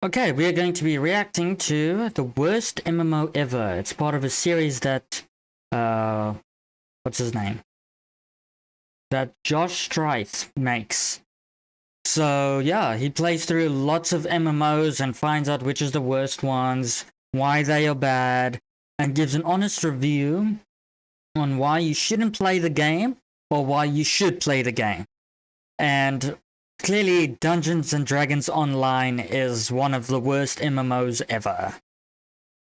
Okay, we are going to be reacting to the worst MMO ever. It's part of a series that, what's his name? That Josh Strife makes. So yeah, he plays through lots of MMOs and finds out which is the worst ones, why they are bad, and gives an honest review on why you shouldn't play the game or why you should play the game. And clearly, Dungeons and Dragons Online is one of the worst MMOs ever.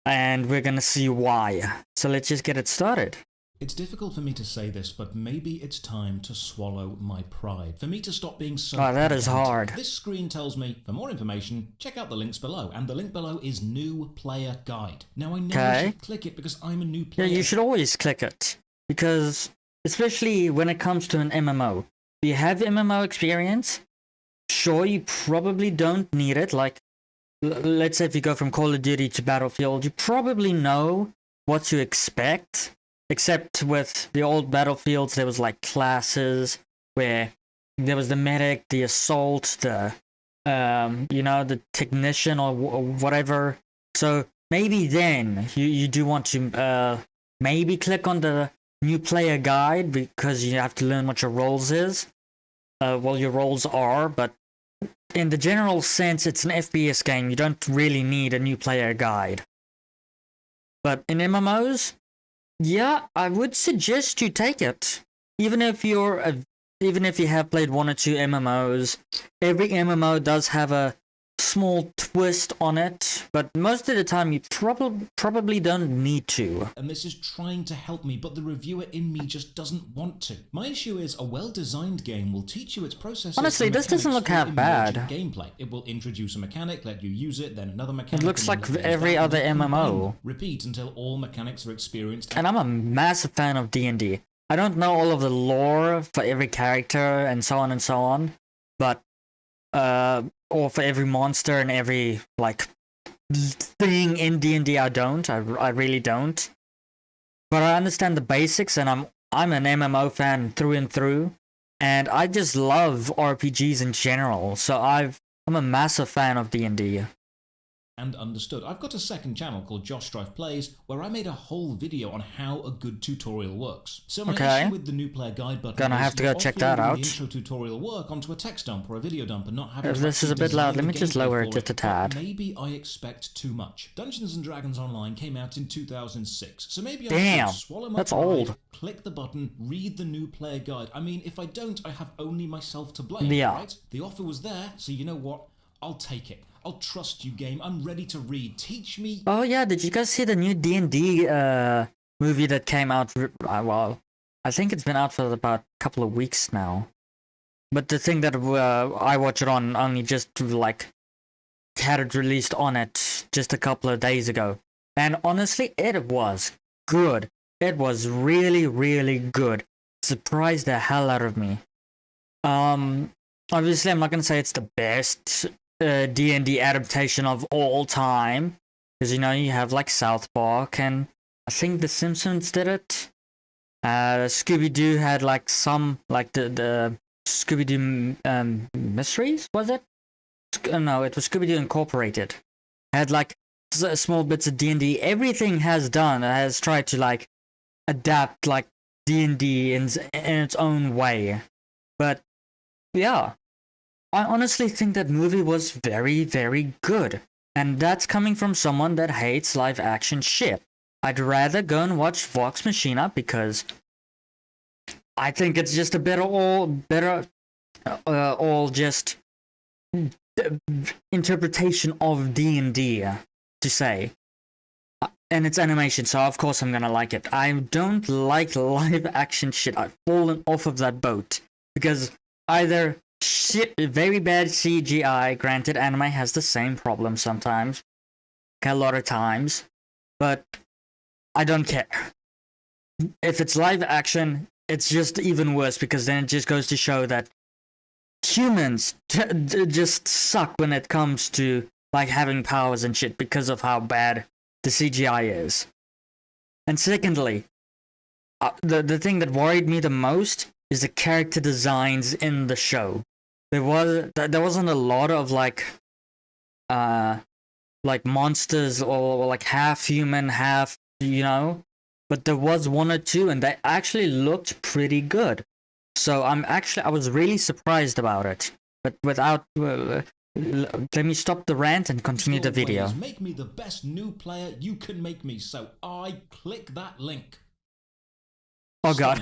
And we're gonna see why. So let's just get it started. It's difficult for me to say this, but maybe it's time to swallow my pride. For me to stop being so... Oh, that is hard. This screen tells me, for more information, check out the links below. And the link below is New Player Guide. Now I know I should click it because I'm a new player. Yeah, you should always click it. Because, especially when it comes to an MMO. If you have MMO experience, sure, you probably don't need it. Like, let's say if you go from Call of Duty to Battlefield, you probably know what to expect. Except with the old Battlefields, there was like classes where there was the medic, the assault, the the technician or whatever. So maybe then you do want to maybe click on the new player guide because you have to learn what your roles is. Well, your roles are, but in the general sense, it's an FPS game. You don't really need a new player guide. But in MMOs, yeah, I would suggest you take it. Even if you have played one or two MMOs, every MMO does have a small twist on it, but most of the time you probably don't need to. And this is trying to help me, but the reviewer in me just doesn't want to. My issue is a well-designed game will teach you its processes. Honestly, this doesn't look half bad. Gameplay. It will introduce a mechanic, let you use it, then another mechanic. It looks like every other MMO. Repeat until all mechanics are experienced. And I'm a massive fan of D&D. I don't know all of the lore for every character and so on, but or for every monster and every like thing in D&D, I really don't. But I understand the basics, and I'm an MMO fan through and through, and I just love RPGs in general. So I'm a massive fan of D&D. And understood. I've got a second channel called Josh Strife Plays, where I made a whole video on how a good tutorial works. So my issue with the new player guide button gonna have to go check that out. The intro tutorial work onto a text dump or a video dump and not having this is a bit loud. Let me just lower it just a tad. Maybe I expect too much. Dungeons and Dragons Online came out in 2006, so maybe I should swallow my that's pride, old. Click the button, read the new player guide. I mean, if I don't, I have only myself to blame, right? The offer was there, so you know what? I'll take it. I'll trust you, game. I'm ready to read. Teach me. Oh yeah, did you guys see the new D&D movie that came out? Well, I think it's been out for about a couple of weeks now. But the thing that I watch it on only just like had it released on it just a couple of days ago. And honestly, it was good. It was really, really good. Surprised the hell out of me. Obviously, I'm not gonna say it's the best D&D adaptation of all time, because you have like South Park, and I think The Simpsons did it. Scooby-Doo had like some like the Scooby-Doo Mysteries, was it? No, it was Scooby-Doo Incorporated. Had like small bits of D&D. Everything has tried to like adapt like D&D in its own way, but yeah. I honestly think that movie was very, very good. And that's coming from someone that hates live action shit. I'd rather go and watch Vox Machina because I think it's just a better interpretation of D&D to say. And it's animation, so of course I'm gonna like it. I don't like live action shit. I've fallen off of that boat because either shit, very bad CGI. Granted, anime has the same problem sometimes, a lot of times, but I don't care. If it's live action, it's just even worse because then it just goes to show that humans just suck when it comes to like having powers and shit because of how bad the CGI is. And secondly, the thing that worried me the most is the character designs in the show. There wasn't a lot of like like monsters or like half human, half, you know. But there was one or two, and they actually looked pretty good. So I was really surprised about it. But without, let me stop the rant and continue the video. Make me the best new player you can make me, so I click that link. Oh god.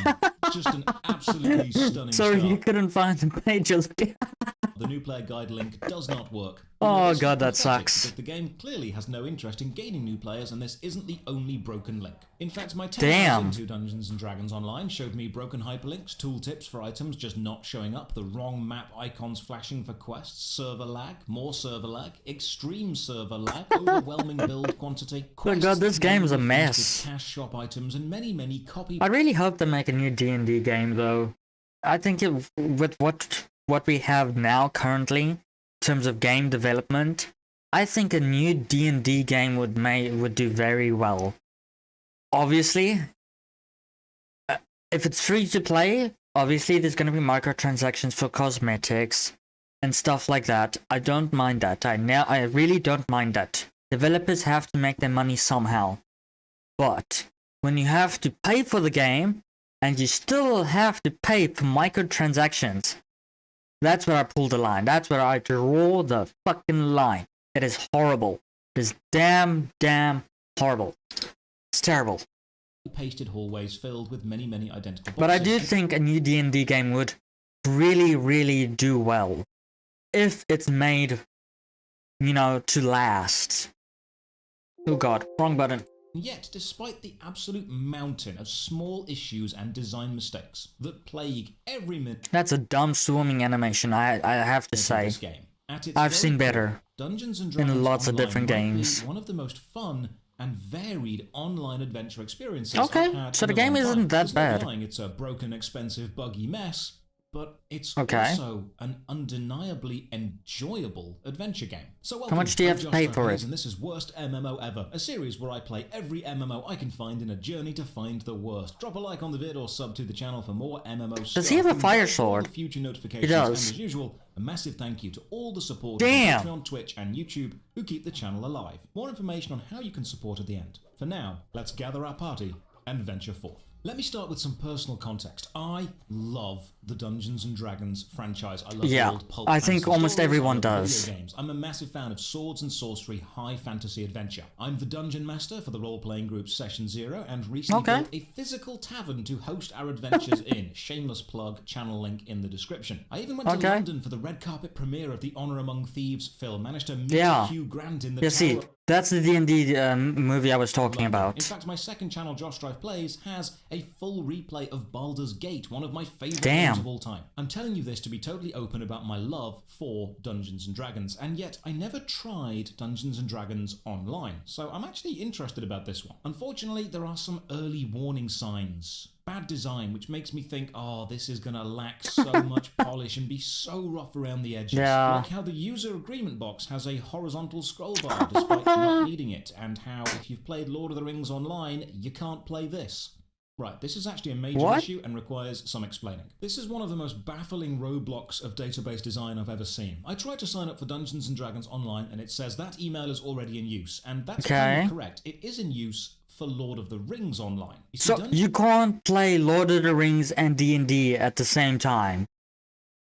Just an absolutely stunning Sorry, start. you couldn't find the page. The new player guide link does not work. Oh god, that sucks. Because the game clearly has no interest in gaining new players, and this isn't the only broken link. In fact, my 10 hours into Dungeons & Dragons Online showed me broken hyperlinks, tooltips for items just not showing up, the wrong map icons flashing for quests, server lag, more server lag, extreme server lag, overwhelming build quantity, quests, oh god, this game is a mess. Cash shop items, and many copy. I really hope they make a new D&D game though. I think with what we have now currently in terms of game development, I think a new D&D game would do very well. Obviously, if it's free to play, obviously there's going to be microtransactions for cosmetics and stuff like that. I don't mind that. I really don't mind that. Developers have to make their money somehow. But when you have to pay for the game and you still have to pay for microtransactions, that's where I pull the line. That's where I draw the fucking line. It is horrible. It is damn horrible. It's terrible. Pasted hallways filled with many identical boxes. But I do think a new D&D game would really do well if it's made, you know, to last. Oh god, wrong button. Yet, despite the absolute mountain of small issues and design mistakes that plague every minute, that's a dumb swimming animation, I have to say. This game, I've seen better Dungeons and Dragons in lots of Online different games. One of the most fun and varied online adventure experiences okay, I've had so the game isn't that bad. It's a broken, expensive, buggy mess, but it's okay. also an undeniably enjoyable adventure game. So how much do you have to pay for it? And this is Worst MMO Ever, a series where I play every MMO I can find in a journey to find the worst. Drop a like on the vid or sub to the channel for more MMO stuff. Does he have a fire sword? Future notifications. He does. And as usual, a massive thank you to all the supporters on Patreon, Twitch and YouTube who keep the channel alive. More information on how you can support at the end. For now, let's gather our party and venture forth. Let me start with some personal context. I love the Dungeons and Dragons franchise. I love the old pulp I think almost everyone does. Video games. I'm a massive fan of swords and sorcery, high fantasy adventure. I'm the dungeon master for the role-playing group Session Zero, and recently built a physical tavern to host our adventures in. Shameless plug, channel link in the description. I even went to London for the red carpet premiere of the Honor Among Thieves film. Managed to meet Hugh Grant in the tower. See, that's the D&D movie I was talking about. In fact, my second channel, Josh Strife Plays, has a full replay of Baldur's Gate, one of my favourite games of all time. I'm telling you this to be totally open about my love for Dungeons & Dragons, and yet I never tried Dungeons & Dragons Online, so I'm actually interested about this one. Unfortunately, there are some early warning signs. Bad design, which makes me think, oh, this is gonna lack so much polish and be so rough around the edges. Like how the user agreement box has a horizontal scroll bar despite not needing it, and how if you've played Lord of the Rings Online, you can't play this. Right, this is actually a major issue and requires some explaining. This is one of the most baffling roadblocks of database design I've ever seen. I tried to sign up for Dungeons & Dragons Online and it says that email is already in use, and that's kind of correct. It is in use for Lord of the Rings Online. So you can't play Lord of the Rings and D&D at the same time.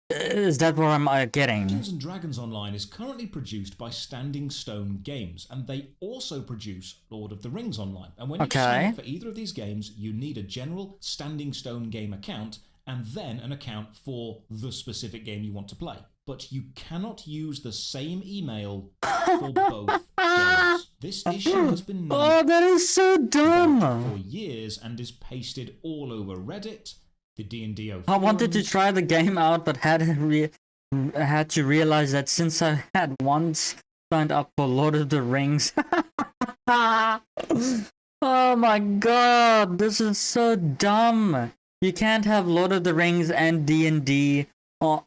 Is that what I'm getting? Dungeons & Dragons Online is currently produced by Standing Stone Games, and they also produce Lord of the Rings Online. And when you sign up for either of these games, you need a general Standing Stone game account, and then an account for the specific game you want to play. But you cannot use the same email for both games. This issue has been known that is so dumb for years and is pasted all over Reddit, the D&D forums. I wanted to try the game out, but had to realize that since I had once signed up for Lord of the Rings. Oh my god, this is so dumb. You can't have Lord of the Rings and D&D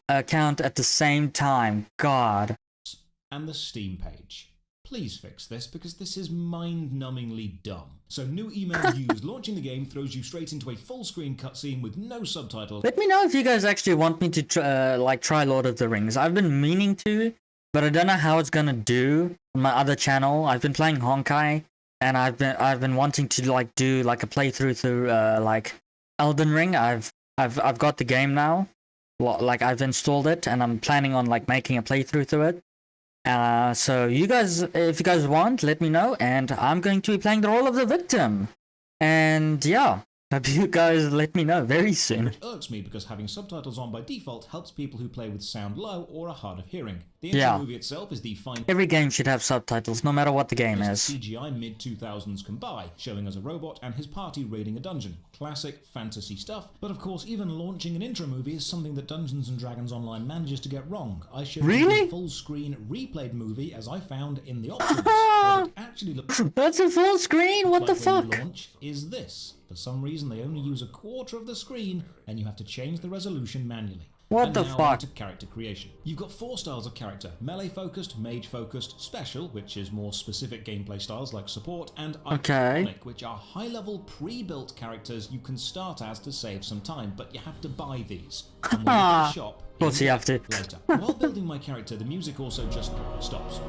account at the same time. God. And the Steam page. Please fix this, because this is mind-numbingly dumb. So new email used. Launching the game throws you straight into a full-screen cutscene with no subtitles. Let me know if you guys actually want me to try Lord of the Rings. I've been meaning to, but I don't know how it's gonna do on my other channel. I've been playing Honkai, and I've been wanting to like do like a playthrough through like Elden Ring. I've got the game now. Like I've installed it, and I'm planning on like making a playthrough through it. So you guys, if you guys want, let me know, and I'm going to be playing the role of the victim. And yeah, hope you guys let me know very soon. It irks me because having subtitles on by default helps people who play with sound low or are hard of hearing. The intro movie itself is the fine. Every game should have subtitles, no matter what the game is. CGI mid-2000s can buy, showing us a robot and his party raiding a dungeon. Classic fantasy stuff, but of course even launching an intro movie is something that Dungeons & Dragons Online manages to get wrong. I showed you the full-screen replayed movie as I found in the options. What it actually looks That's a full screen? What the fuck? Launch is this. For some reason they only use a quarter of the screen and you have to change the resolution manually. What the fuck? To character creation. You've got 4 styles of character: melee focused, mage focused, special, which is more specific gameplay styles like support, and iconic, which are high level pre-built characters you can start as to save some time, but you have to buy these. And when you the shop, of course you have to. Later. While building my character, the music also just stops.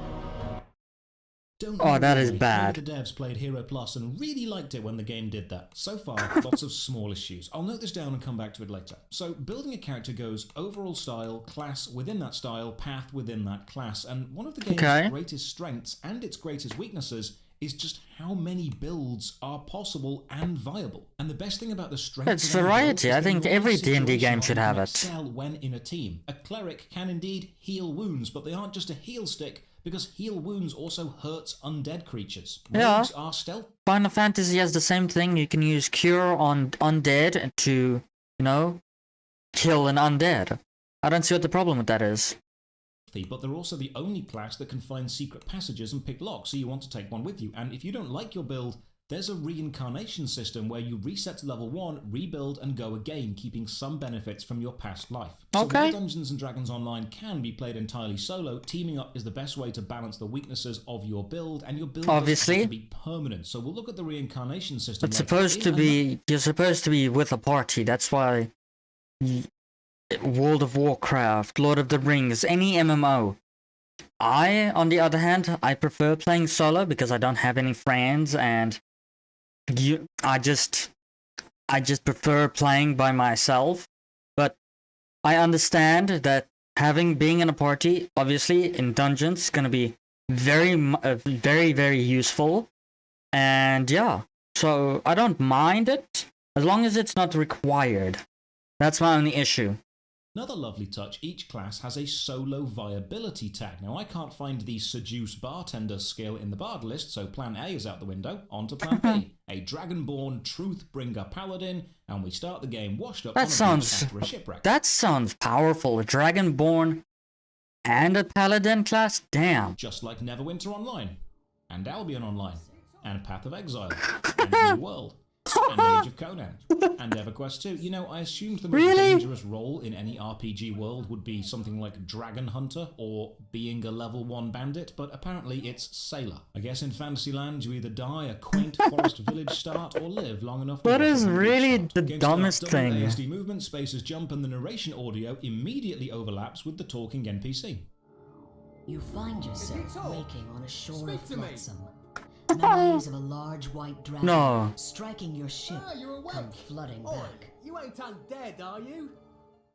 That is bad. The devs played Hero Plus and really liked it when the game did that. So far, lots of small issues. I'll note this down and come back to it later. So, building a character goes overall style, class within that style, path within that class, and one of the game's greatest strengths and its greatest weaknesses is just how many builds are possible and viable. And the best thing about the strength it's variety. I think every D&D game should have it. Excel when in a team. A cleric can indeed heal wounds, but they aren't just a heal stick, because heal wounds also hurts undead creatures. Rogues are stealth. Final Fantasy has the same thing. You can use cure on undead to, you know, kill an undead. I don't see what the problem with that is. But they're also the only class that can find secret passages and pick locks, so you want to take one with you. And if you don't like your build, there's a reincarnation system where you reset to level 1, rebuild, and go again, keeping some benefits from your past life. So while Dungeons & Dragons Online can be played entirely solo, teaming up is the best way to balance the weaknesses of your build, and your build doesn't have to be permanent. So we'll look at the reincarnation system. It's supposed to be, you're supposed to be with a party. That's why World of Warcraft, Lord of the Rings, any MMO. On the other hand, I prefer playing solo because I don't have any friends, and I just prefer playing by myself. But I understand that being in a party, obviously in dungeons, is going to be very, very useful. And yeah, so I don't mind it as long as it's not required. That's my only issue. Another lovely touch, each class has a solo viability tag. Now, I can't find the seduce bartender skill in the bard list, so plan A is out the window. On to plan B, a dragonborn truth-bringer paladin, and we start the game washed up on a beach after a shipwreck. That sounds powerful. A dragonborn and a paladin class? Damn. Just like Neverwinter Online, and Albion Online, and Path of Exile, and New World. And Age of Conan, and EverQuest 2. You know, I assumed the most dangerous role in any RPG world would be something like Dragon Hunter or being a level 1 bandit, but apparently it's Sailor. I guess in Fantasyland you either die a quaint forest village start or live long enough to That is really the dumbest thing. ASD movement, spaces jump, and the narration audio immediately overlaps with the talking NPC. You find yourself waking on a shore of flotsam. Memories of a large white dragon striking your ship come flooding back. You ain't undead, are you?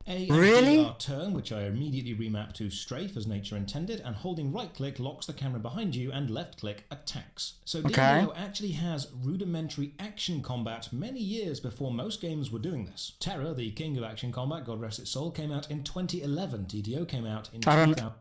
A turn, which I immediately remap to Strife as nature intended, and holding right click locks the camera behind you and left click attacks. So D&D actually has rudimentary action combat many years before most games were doing this. Terra, the king of action combat, God rest its soul, came out in 2011. TDO came out in 2000.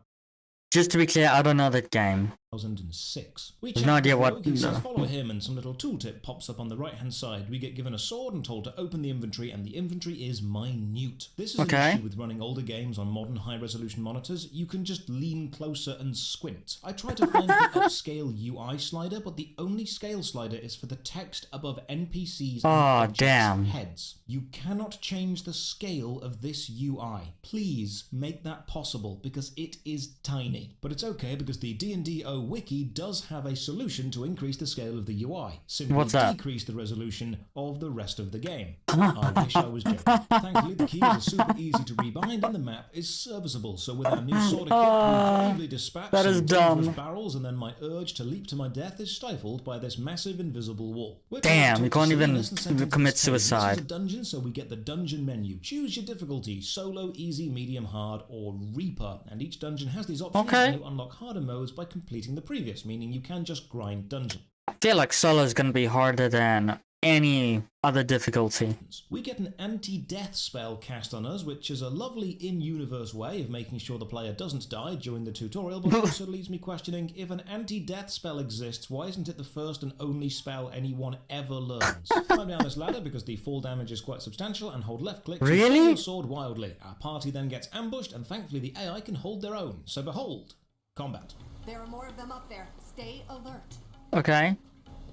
Just to be clear, I don't know that game. 2006. We have no idea what. He says follow him, and some little tooltip pops up on the right hand side. We get given a sword and told to open the inventory, and the inventory is minute. This is an issue with running older games on modern high resolution monitors. You can just lean closer and squint. I tried to find the upscale UI slider, but the only scale slider is for the text above NPCs and heads. You cannot change the scale of this UI. Please make that possible because it is tiny. But it's okay because the D&D MMO wiki does have a solution to increase the scale of the UI. Simply What's that? decrease the resolution of the rest of the game. I wish I was joking. Thankfully, the keys are super easy to rebind and the map is serviceable. So with our new sword equipped, we bravely dispatch that is some dumb. dangerous barrels, and then my urge to leap to my death is stifled by this massive invisible wall. Damn, you can't even commit This suicide. is a dungeon, so we get the dungeon menu. Choose your difficulty: solo, easy, medium, hard, or Reaper. And each dungeon has these options, Okay. and you unlock harder modes by completing the previous, meaning you can just grind dungeon. I feel like solo is gonna be harder than any other difficulty. We get an anti-death spell cast on us, which is a lovely in-universe way of making sure the player doesn't die during the tutorial, but also leaves me questioning, if an anti-death spell exists, why isn't it the first and only spell anyone ever learns? Climb down this ladder because the fall damage is quite substantial, and hold left click to Really? swing your sword wildly. Our party then gets ambushed, and thankfully the AI can hold their own. So behold, combat. There are more of them up there. Stay alert. Okay.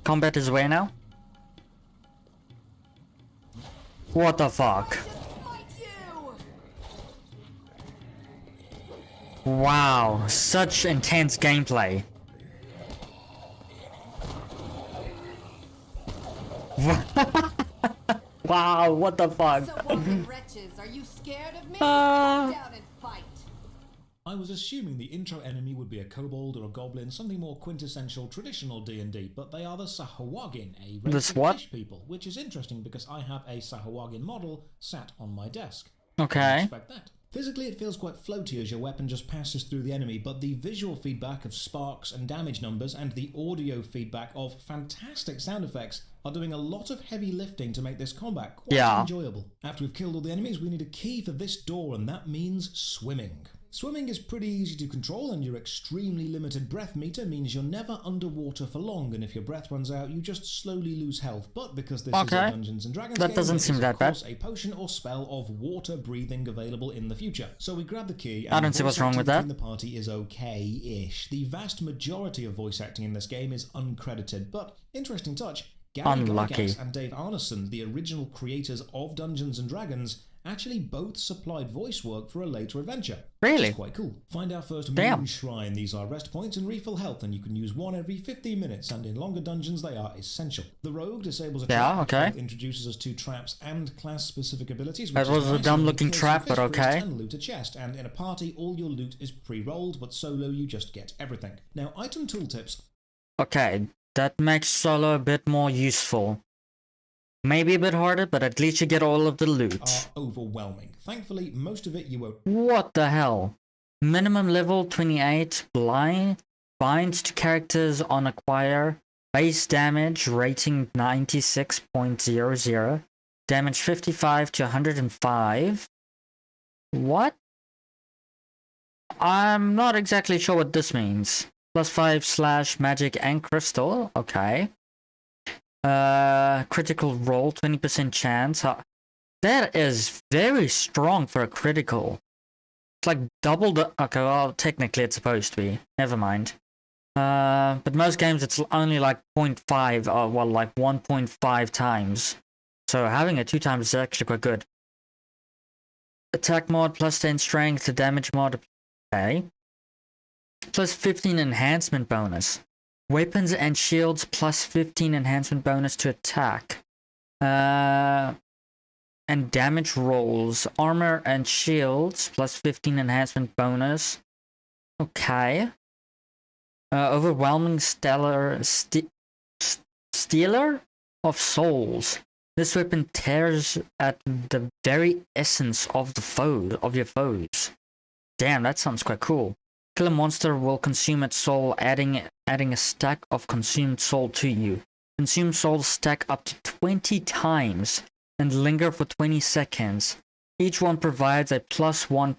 Combat is where now? What the fuck? Wow, such intense gameplay. Wow, what the fuck? So what, wretches? Are you scared of me? Uh. Come down and fight. I was assuming the intro enemy would be a kobold or a goblin, something more quintessential traditional D&D, but they are the Sahawagin, a race of what? fish people, which is interesting because I have a Sahawagin model sat on my desk. Okay. Expect that. Physically, it feels quite floaty as your weapon just passes through the enemy, but the visual feedback of sparks and damage numbers and the audio feedback of fantastic sound effects are doing a lot of heavy lifting to make this combat quite enjoyable. After we've killed all the enemies, we need a key for this door, and that means swimming. Swimming is pretty easy to control, and your extremely limited breath meter means you're never underwater for long, and if your breath runs out, you just slowly lose health. But because this is a Dungeons & Dragons that game, doesn't there seem is, that of bad. course, a potion or spell of water breathing available in the future. So we grab the key, and I don't see what's wrong with that. the party is okay-ish. The vast majority of voice acting in this game is uncredited, but interesting touch, Gary Unlucky. Gygax and Dave Arneson, the original creators of Dungeons & Dragons, actually both supplied voice work for a later adventure. Really? Which is quite cool. Find our first Damn. moon shrine. These are rest points and refill health, and you can use one every 15 minutes, and in longer dungeons they are essential. The rogue disables a trap, which both introduces us to traps and class-specific abilities. That was a dumb-looking trap, but okay. And loot a chest, and in a party all your loot is pre-rolled, but solo you just get everything. Now, item tooltips. Okay, that makes solo a bit more useful. Maybe a bit harder, but at least you get all of the loot. Are overwhelming. Thankfully, most of it you won't. What the hell? Minimum level 28, blind, binds to characters on acquire, base damage rating 96.00, damage 55 to 105. What? I'm not exactly sure what this means. +5 / magic and crystal, okay. Critical roll, 20% chance. That is very strong for a critical. It's like double the... Okay, well, technically it's supposed to be. Never mind. But most games it's only like 0.5, or well, like 1.5 times. So having it 2 times is actually quite good. Attack mod, +10 strength, the damage mod, okay. +15 enhancement bonus. Weapons and shields +15 enhancement bonus to attack. And damage rolls. Armor and shields +15 enhancement bonus. Okay. Overwhelming stealer of souls. This weapon tears at the very essence of your foes. Damn, that sounds quite cool. Kill a monster will consume its soul, adding a stack of consumed soul to you. Consumed souls stack up to 20 times and linger for 20 seconds. Each one provides a +1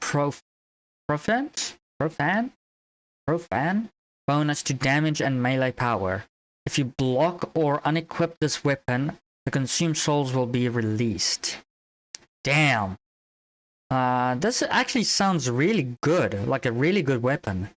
profane bonus to damage and melee power. If you block or unequip this weapon, the consumed souls will be released. Damn. This actually sounds really good, like a really good weapon.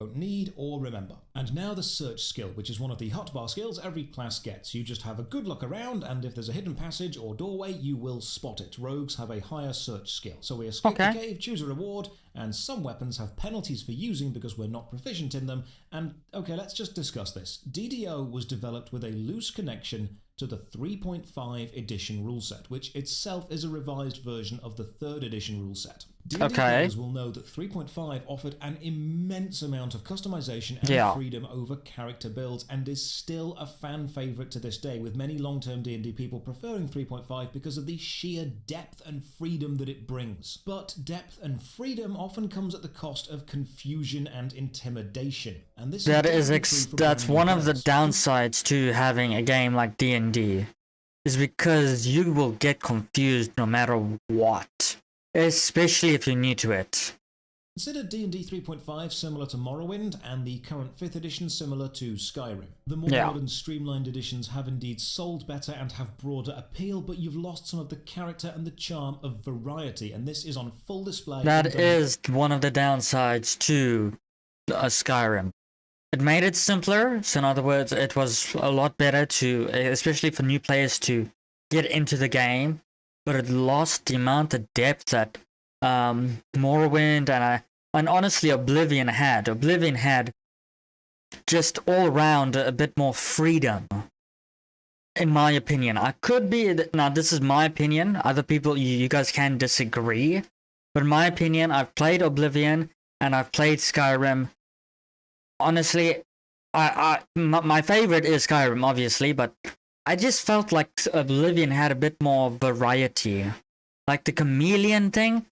don't need or remember. And now the search skill, which is one of the hotbar skills every class gets. You just have a good look around, and if there's a hidden passage or doorway, you will spot it. Rogues have a higher search skill. So we escape the cave, choose a reward, and some weapons have penalties for using because we're not proficient in them. And okay, let's just discuss this. DDO was developed with a loose connection to the 3.5 edition rule set, which itself is a revised version of the 3rd edition rule set. D&D players will know that 3.5 offered an immense amount of customization and freedom over character builds, and is still a fan favourite to this day, with many long-term D&D people preferring 3.5 because of the sheer depth and freedom that it brings. But depth and freedom often comes at the cost of confusion and intimidation, and this that's one of the downsides to having a game like D&D, is because you will get confused no matter what. Especially if you're new to it. Consider D&D 3.5 similar to Morrowind, and the current 5th edition similar to Skyrim. The more modern streamlined editions have indeed sold better and have broader appeal, but you've lost some of the character and the charm of variety, and this is on full display. That is one of the downsides to Skyrim. It made it simpler, so in other words, it was a lot better to, especially for new players, to get into the game. But it lost the amount of depth that Morrowind and honestly Oblivion had. Oblivion had just all around a bit more freedom, in my opinion. I could be, now this is my opinion, other people, you guys can disagree, but in my opinion, I've played Oblivion and I've played Skyrim. Honestly, my favorite is Skyrim, obviously, but I just felt like Oblivion had a bit more variety. Like the chameleon thing,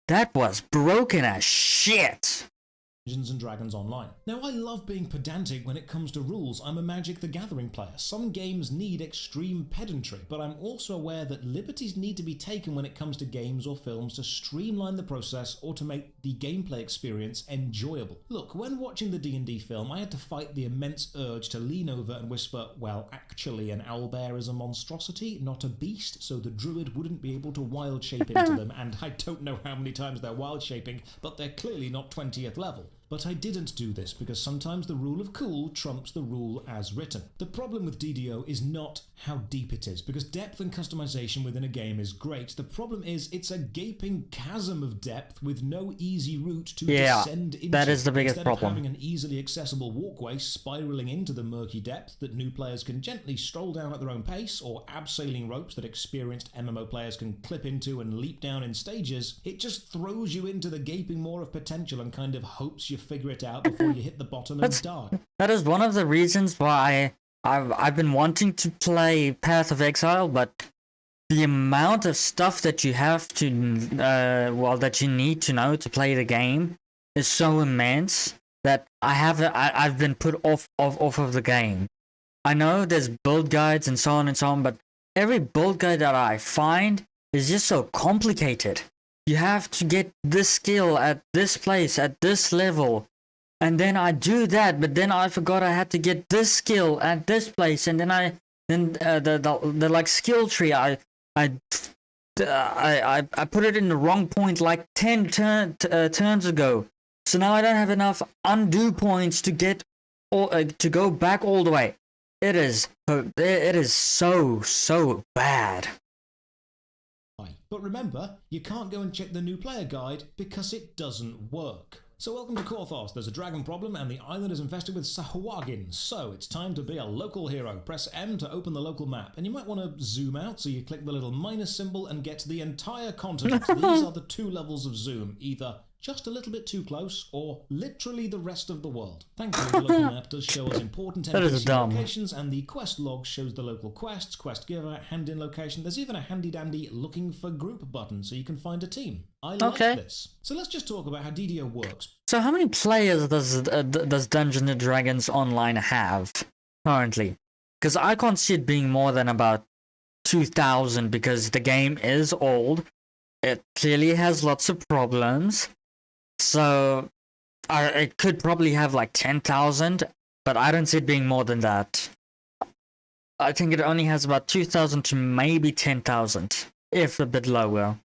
that was broken as shit. Dungeons and Dragons Online. Now, I love being pedantic when it comes to rules. I'm a Magic the Gathering player. Some games need extreme pedantry, but I'm also aware that liberties need to be taken when it comes to games or films to streamline the process or to make the gameplay experience enjoyable. Look, when watching the D&D film, I had to fight the immense urge to lean over and whisper, well, actually, an owlbear is a monstrosity, not a beast, so the druid wouldn't be able to wild shape into them, and I don't know how many times they're wild shaping, but they're clearly not 20th level. But I didn't do this because sometimes the rule of cool trumps the rule as written. The problem with DDO is not how deep it is, because depth and customization within a game is great. The problem is it's a gaping chasm of depth with no easy route to descend into. That is the biggest Instead problem. Of having an easily accessible walkway spiraling into the murky depth that new players can gently stroll down at their own pace, or abseiling ropes that experienced MMO players can clip into and leap down in stages, it just throws you into the gaping maw of potential and kind of hopes you figure it out before you hit the bottom and die. That is one of the reasons why I've been wanting to play Path of Exile, but the amount of stuff that you have to, that you need to know to play the game is so immense that I've been put off of the game. I know there's build guides and so on, but every build guide that I find is just so complicated. You have to get this skill at this place, at this level. And then I do that, but then I forgot I had to get this skill at this place. And then the like skill tree, I put it in the wrong point like 10 turns ago. So now I don't have enough undo points to get to go back all the way. It is so bad. But remember, you can't go and check the new player guide because it doesn't work. So welcome to Korthos. There's a dragon problem and the island is infested with Sahuagins. So it's time to be a local hero. Press M to open the local map. And you might want to zoom out, so you click the little minus symbol and get the entire continent. These are the 2 levels of zoom, either just a little bit too close, or literally the rest of the world. Thankfully, the local map does show us important NPC locations, and the quest log shows the local quests, quest giver, hand-in location. There's even a handy-dandy looking for group button, so you can find a team. I like this. So let's just talk about how DDO works. So how many players does Dungeons & Dragons Online have currently? Because I can't see it being more than about 2,000, because the game is old. It clearly has lots of problems. So it could probably have like 10,000, but I don't see it being more than that. I think it only has about 2,000 to maybe 10,000, if a bit lower.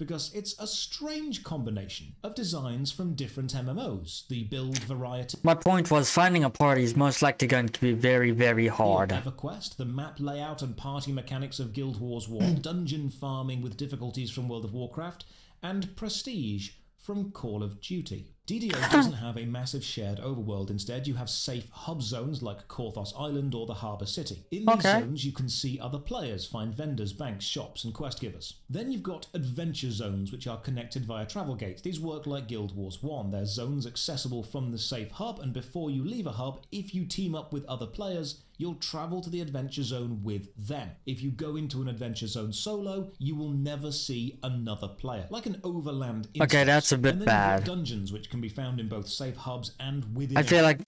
because it's a strange combination of designs from different MMOs. The build variety... My point was finding a party is most likely going to be very, very hard. EverQuest, the map layout and party mechanics of Guild Wars 1, dungeon farming with difficulties from World of Warcraft, and Prestige from Call of Duty. DDO doesn't have a massive shared overworld. Instead, you have safe hub zones like Korthos Island or the Harbour City. In these zones, you can see other players, find vendors, banks, shops, and quest givers. Then you've got adventure zones, which are connected via travel gates. These work like Guild Wars 1. They're zones accessible from the safe hub, and before you leave a hub, if you team up with other players, you'll travel to the adventure zone with them. If you go into an adventure zone solo, you will never see another player, like an overland instance. Okay, that's a bit and then bad. You've got dungeons, which can be found in both safe hubs and within... I feel like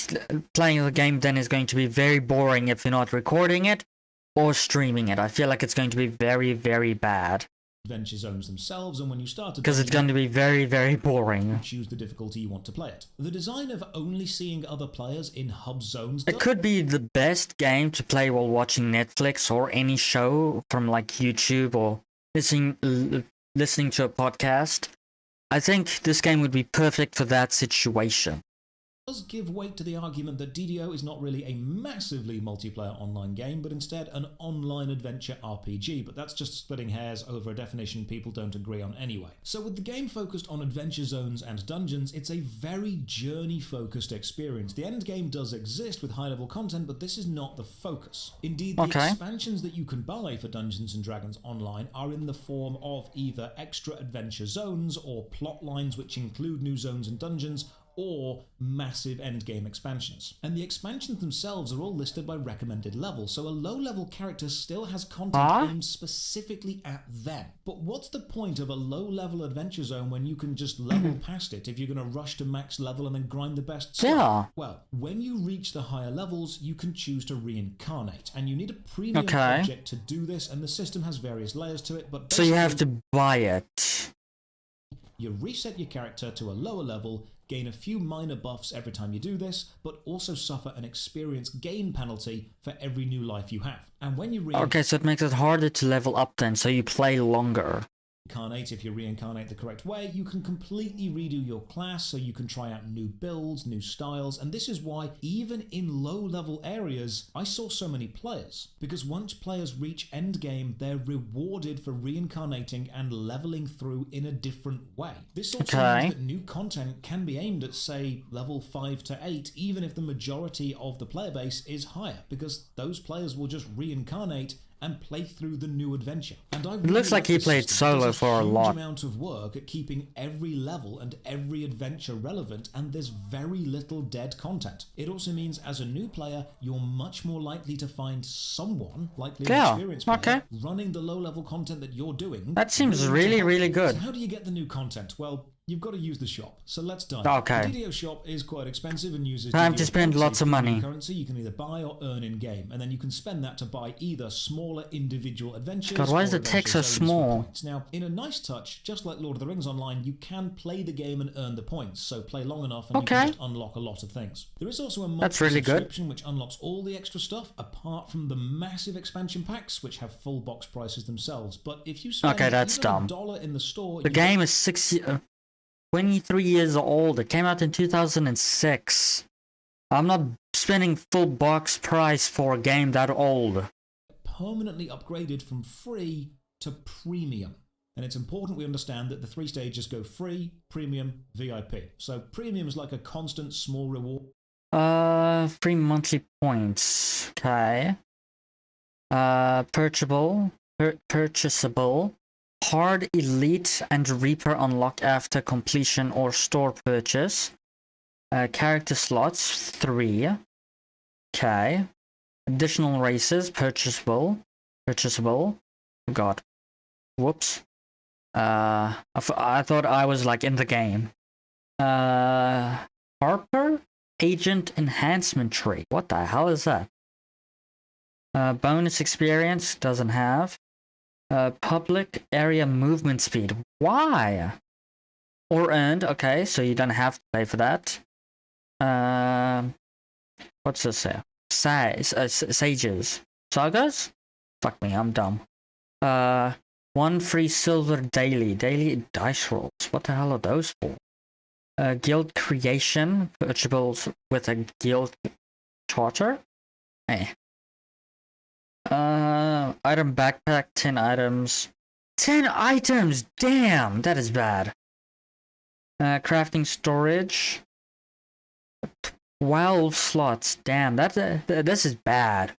playing the game then is going to be very boring if you're not recording it or streaming it. I feel like it's going to be very, very bad. Adventure zones themselves, and when you start because it's going to be very, very boring. Choose the difficulty you want to play it. The design of only seeing other players in hub zones... It could be the best game to play while watching Netflix or any show from like YouTube or listening to a podcast. I think this game would be perfect for that situation. Does give weight to the argument that DDO is not really a massively multiplayer online game, but instead an online adventure RPG, but that's just splitting hairs over a definition people don't agree on anyway. So with the game focused on adventure zones and dungeons, it's a very journey-focused experience. The end game does exist with high-level content, but this is not the focus. Indeed, the expansions that you can buy for Dungeons & Dragons Online are in the form of either extra adventure zones or plot lines which include new zones and dungeons, or massive endgame expansions. And the expansions themselves are all listed by recommended level, so a low-level character still has content aimed specifically at them. But what's the point of a low-level adventure zone when you can just level past it if you're going to rush to max level and then grind the best stuff? Yeah. Well, when you reach the higher levels, you can choose to reincarnate, and you need a premium object to do this, and the system has various layers to it, but so you have to buy it. You reset your character to a lower level, gain a few minor buffs every time you do this, but also suffer an experience gain penalty for every new life you have. And when you okay, so it makes it harder to level up then, so you play longer. Reincarnate, if you reincarnate the correct way, you can completely redo your class, so you can try out new builds, new styles, and this is why even in low-level areas, I saw so many players. Because once players reach endgame, they're rewarded for reincarnating and leveling through in a different way. This also means that new content can be aimed at, say, level 5 to 8, even if the majority of the player base is higher, because those players will just reincarnate and play through the new adventure. And I really it looks like he played solo for a lot. Amount of work at keeping every level and every adventure relevant, and there's very little dead content. It also means as a new player, you're much more likely to find someone, likely an experienced player, running the low-level content that you're doing. That seems really, really good. So how do you get the new content? Well, you've got to use the shop. So let's dive. Okay. The DDO shop is quite expensive and uses time to spend lots of money. Currency you can either buy or earn in game, and then you can spend that to buy either smaller individual adventures. God, why is the text so small? Now, in a nice touch, just like Lord of the Rings Online, you can play the game and earn the points. So play long enough, and you can just unlock a lot of things. There is also a monthly subscription which unlocks all the extra stuff, apart from the massive expansion packs, which have full box prices themselves. But if you spend that's dumb. $1 in the store, the game is 23 years old. It came out in 2006. I'm not spending full box price for a game that old. Permanently upgraded from free to premium. And it's important we understand that the 3 stages go free, premium, VIP. So premium is like a constant small reward. Free monthly points. Okay. Purchasable. Hard, Elite, and Reaper unlock after completion or store purchase. Character slots 3. Okay. Additional races purchasable. Oh god. Whoops. I thought I was like in the game. Harper Agent Enhancement Tree. What the hell is that? Bonus experience doesn't have. Public area movement speed. Why? Or earned. Okay, so you don't have to pay for that. What's this here? Sages. Sagas? Fuck me, I'm dumb. 1 free silver daily. Daily dice rolls. What the hell are those for? Guild creation. Purchables with a guild charter. Eh. Item backpack. 10 items. 10 items! Damn! That is bad. Crafting storage. 12 slots. Damn, this is bad.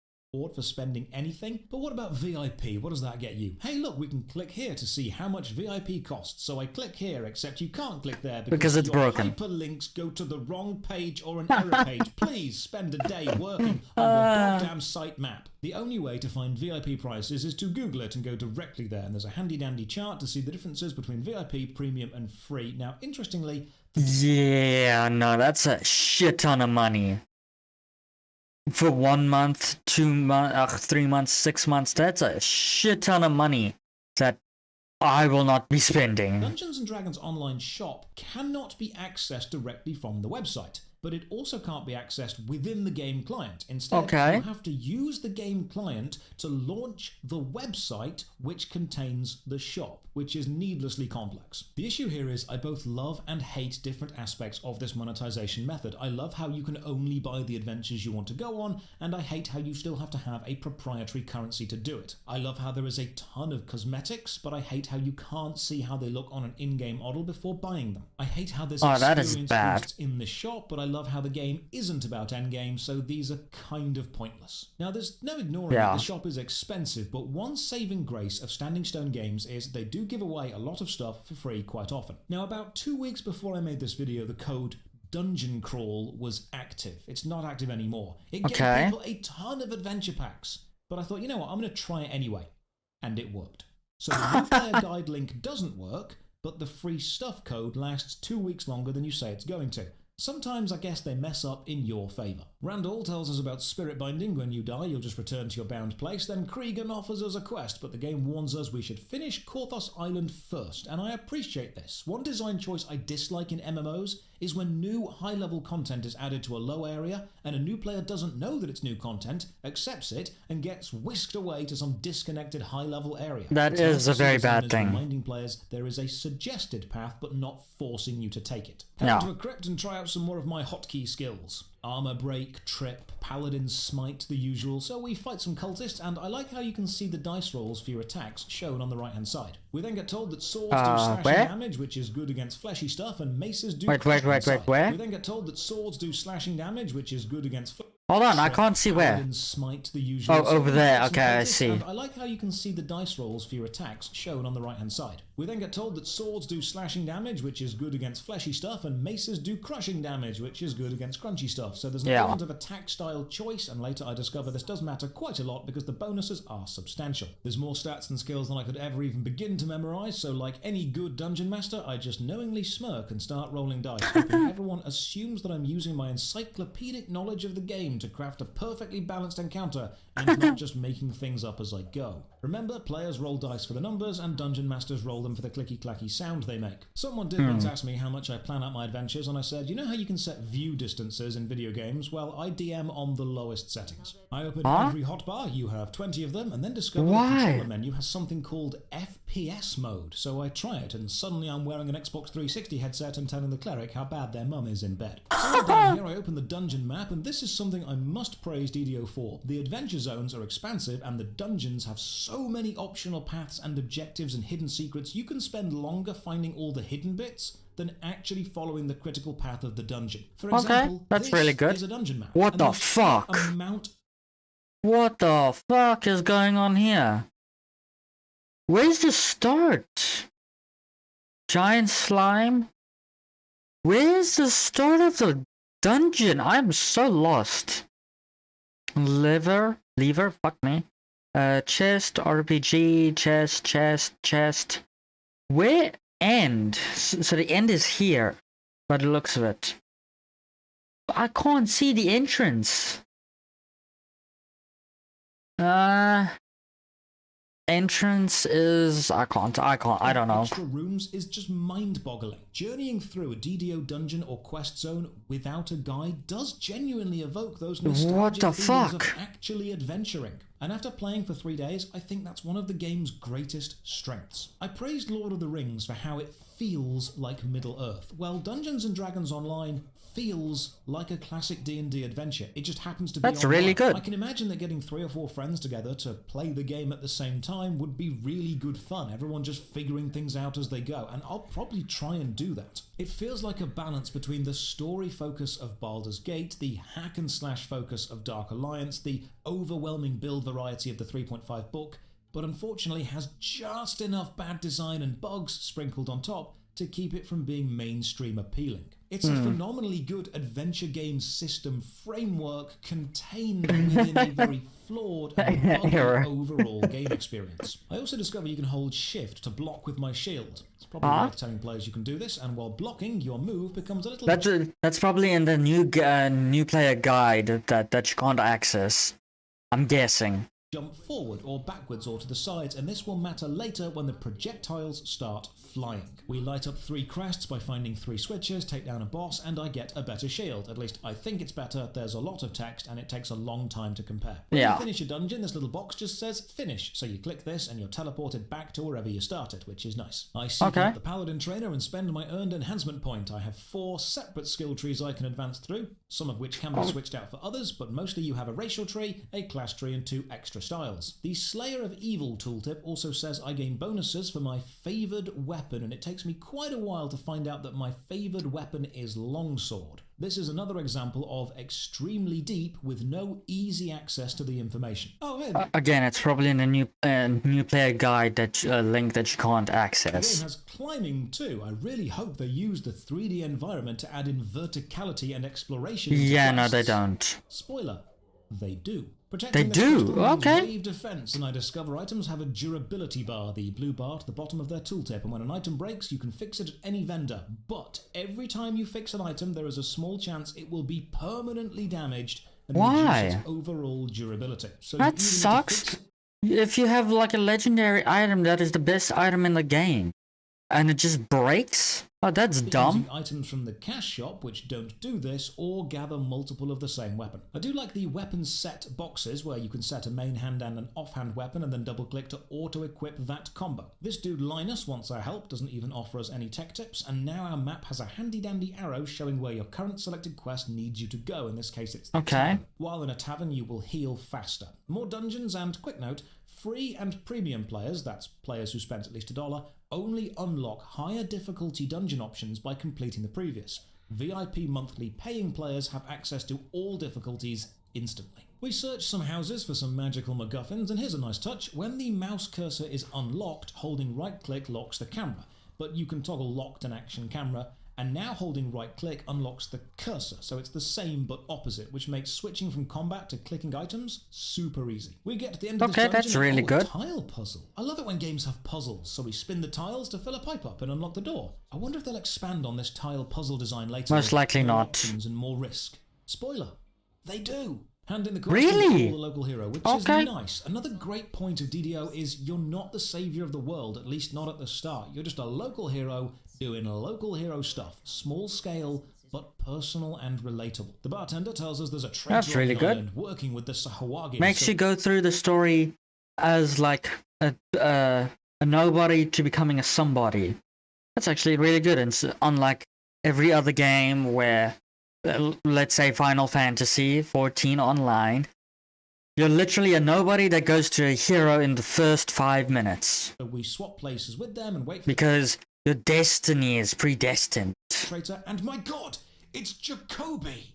For spending anything. But what about VIP? What does that get you? Hey look, we can click here to see how much VIP costs. So I click here, except you can't click there because it's your broken. Hyperlinks go to the wrong page or an error page. Please spend a day working on your goddamn site map. The only way to find VIP prices is to Google it and go directly there. And there's a handy dandy chart to see the differences between VIP, premium and free. Now, interestingly... Yeah, no, that's a shit ton of money. For 1 month, 2 months, 3 months, 6 months, that's a shit ton of money that I will not be spending. Dungeons & Dragons online shop cannot be accessed directly from the website, but it also can't be accessed within the game client. Instead, you have to use the game client to launch the website which contains the shop, which is needlessly complex. The issue here is I both love and hate different aspects of this monetization method. I love how you can only buy the adventures you want to go on, and I hate how you still have to have a proprietary currency to do it. I love how there is a ton of cosmetics, but I hate how you can't see how they look on an in-game model before buying them. I hate how there's experience boosts in the shop, but I love how the game isn't about endgame, so these are kind of pointless. Now, there's no ignoring that the shop is expensive, but one saving grace of Standing Stone Games is they do give away a lot of stuff for free quite often. Now, about 2 weeks before I made this video, the code Dungeon Crawl was active. It's not active anymore. It gave people a ton of adventure packs, but I thought, you know what, I'm going to try it anyway. And it worked. So the new player guide link doesn't work, but the free stuff code lasts 2 weeks longer than you say it's going to. Sometimes I guess they mess up in your favour. Randall tells us about spirit binding. When you die, you'll just return to your bound place. Then Cregan offers us a quest, but the game warns us we should finish Korthos Island first, and I appreciate this. One design choice I dislike in MMOs is when new high-level content is added to a low area, and a new player doesn't know that it's new content, accepts it, and gets whisked away to some disconnected high-level area. That is a very bad thing. Reminding players there is a suggested path, but not forcing you to take it. Head to a crypt and try out some more of my hotkey skills. Armor break, trip, paladin smite, the usual. So we fight some cultists, and I like how you can see the dice rolls for your attacks shown on the right hand side. We then get told that swords do slashing damage, which is good against fleshy stuff, and maces do where? We then get told that swords do slashing damage, which is good against hold on, I can't see where. Smite, the usual. Oh, over there. Okay, I see. And I like how you can see the dice rolls for your attacks shown on the right hand side. We then get told that swords do slashing damage, which is good against fleshy stuff, and maces do crushing damage, which is good against crunchy stuff. So there's an element of attack style choice, and later I discover this does matter quite a lot because the bonuses are substantial. There's more stats and skills than I could ever even begin to memorize, so like any good dungeon master, I just knowingly smirk and start rolling dice, hoping everyone assumes that I'm using my encyclopedic knowledge of the game to craft a perfectly balanced encounter and not just making things up as I go. Remember, players roll dice for the numbers and dungeon masters roll them for the clicky-clacky sound they make. Someone did once ask me how much I plan out my adventures, and I said, you know how you can set view distances in video games? Well, I DM on the lowest settings. I open every hotbar, you have 20 of them, and then discover the controller menu has something called FPS mode. So I try it, and suddenly I'm wearing an Xbox 360 headset and telling the cleric how bad their mum is in bed. So down here I open the dungeon map, and this is something I must praise DDO for. The adventure zones are expansive, and the dungeons have so many optional paths and objectives and hidden secrets, you can spend longer finding all the hidden bits than actually following the critical path of the dungeon. For example, that's really good. Is a dungeon map. What the fuck? What the fuck is going on here? Where's the start? Giant slime? Where's the start of the dungeon? I'm so lost. Lever, fuck me. Chest, RPG, chest. Where end? So the end is here, by the looks of it. I can't see the entrance. Entrance is... I don't know. Extra rooms is just mind-boggling. Journeying through a DDO dungeon or quest zone without a guide does genuinely evoke those nostalgic feelings of actually adventuring. And after playing for 3 days, I think that's one of the game's greatest strengths. I praised Lord of the Rings for how it feels like Middle-earth. Well, Dungeons & Dragons Online feels like a classic D&D adventure. It just happens to be That's online. really good. I can imagine that getting 3 or 4 friends together to play the game at the same time would be really good fun. Everyone just figuring things out as they go, and I'll probably try and do that. It feels like a balance between the story focus of Baldur's Gate, the hack and slash focus of Dark Alliance, the overwhelming build variety of the 3.5 book, but unfortunately has just enough bad design and bugs sprinkled on top to keep it from being mainstream appealing. It's a phenomenally good adventure game system framework contained within a very flawed and buggy overall game experience. I also discovered you can hold shift to block with my shield. It's probably worth telling players you can do this, and while blocking, your move becomes a little... That's probably in the new player guide that you can't access. I'm guessing. Jump forward or backwards or to the sides, and this will matter later when the projectiles start flying. We light up 3 crests by finding 3 switches, take down a boss, and I get a better shield. At least I think it's better. There's a lot of text and it takes a long time to compare. When you finish a dungeon, this little box just says finish, so you click this and you're teleported back to wherever you started, which is nice. I seek out the paladin trainer and spend my earned enhancement point. I have 4 separate skill trees I can advance through, some of which can be switched out for others, but mostly you have a racial tree, a class tree, and 2 extra styles. The Slayer of Evil tooltip also says I gain bonuses for my favoured weapon, and it takes me quite a while to find out that my favoured weapon is longsword. This is another example of extremely deep with no easy access to the information. Oh, hey. Again, it's probably in the new player guide that link that you can't access. The game has climbing too. I really hope they use the 3D environment to add in verticality and exploration. Yeah, no, they don't. Spoiler, they do. They do? Okay. Wave defense, and I discover items have a durability bar, the blue bar at the bottom of their tooltip, and when an item breaks, you can fix it at any vendor. But every time you fix an item, there is a small chance it will be permanently damaged and reduce its overall durability. So that sucks. If you have like a legendary item that is the best item in the game, and it just breaks? Oh, that's dumb. Using items from the cash shop which don't do this, or gather multiple of the same weapon. I do like the weapon set boxes where you can set a main hand and an offhand weapon and then double click to auto-equip that combo. This dude Linus wants our help, doesn't even offer us any tech tips, and now our map has a handy dandy arrow showing where your current selected quest needs you to go. In this case it's the tavern. While in a tavern you will heal faster. More dungeons, and quick note, free and premium players, that's players who spent at least $1, only unlock higher difficulty dungeon options by completing the previous. VIP monthly paying players have access to all difficulties instantly. We search some houses for some magical MacGuffins, and here's a nice touch. When the mouse cursor is unlocked, holding right click locks the camera, but you can toggle locked and action camera, and now holding right click unlocks the cursor, so it's the same but opposite, which makes switching from combat to clicking items super easy. We get to the end of this dungeon, that's really good. A tile puzzle. I love it when games have puzzles, so we spin the tiles to fill a pipe up and unlock the door. I wonder if they'll expand on this tile puzzle design later. Most likely not. Options and more risk. Spoiler, they do. Hand in the really? To the local hero, which is nice. Another great point of DDO is you're not the savior of the world, at least not at the start. You're just a local hero doing local hero stuff. Small scale, but personal and relatable. The bartender tells us there's a traitor on the island working with the Sahawagi. Makes you go through the story as like a nobody to becoming a somebody. That's actually really good, and unlike every other game where, let's say Final Fantasy 14 Online, you're literally a nobody that goes to a hero in the first 5 minutes. So we swap places with them and wait for because your destiny is predestined. Traitor, and my god, it's Jacoby!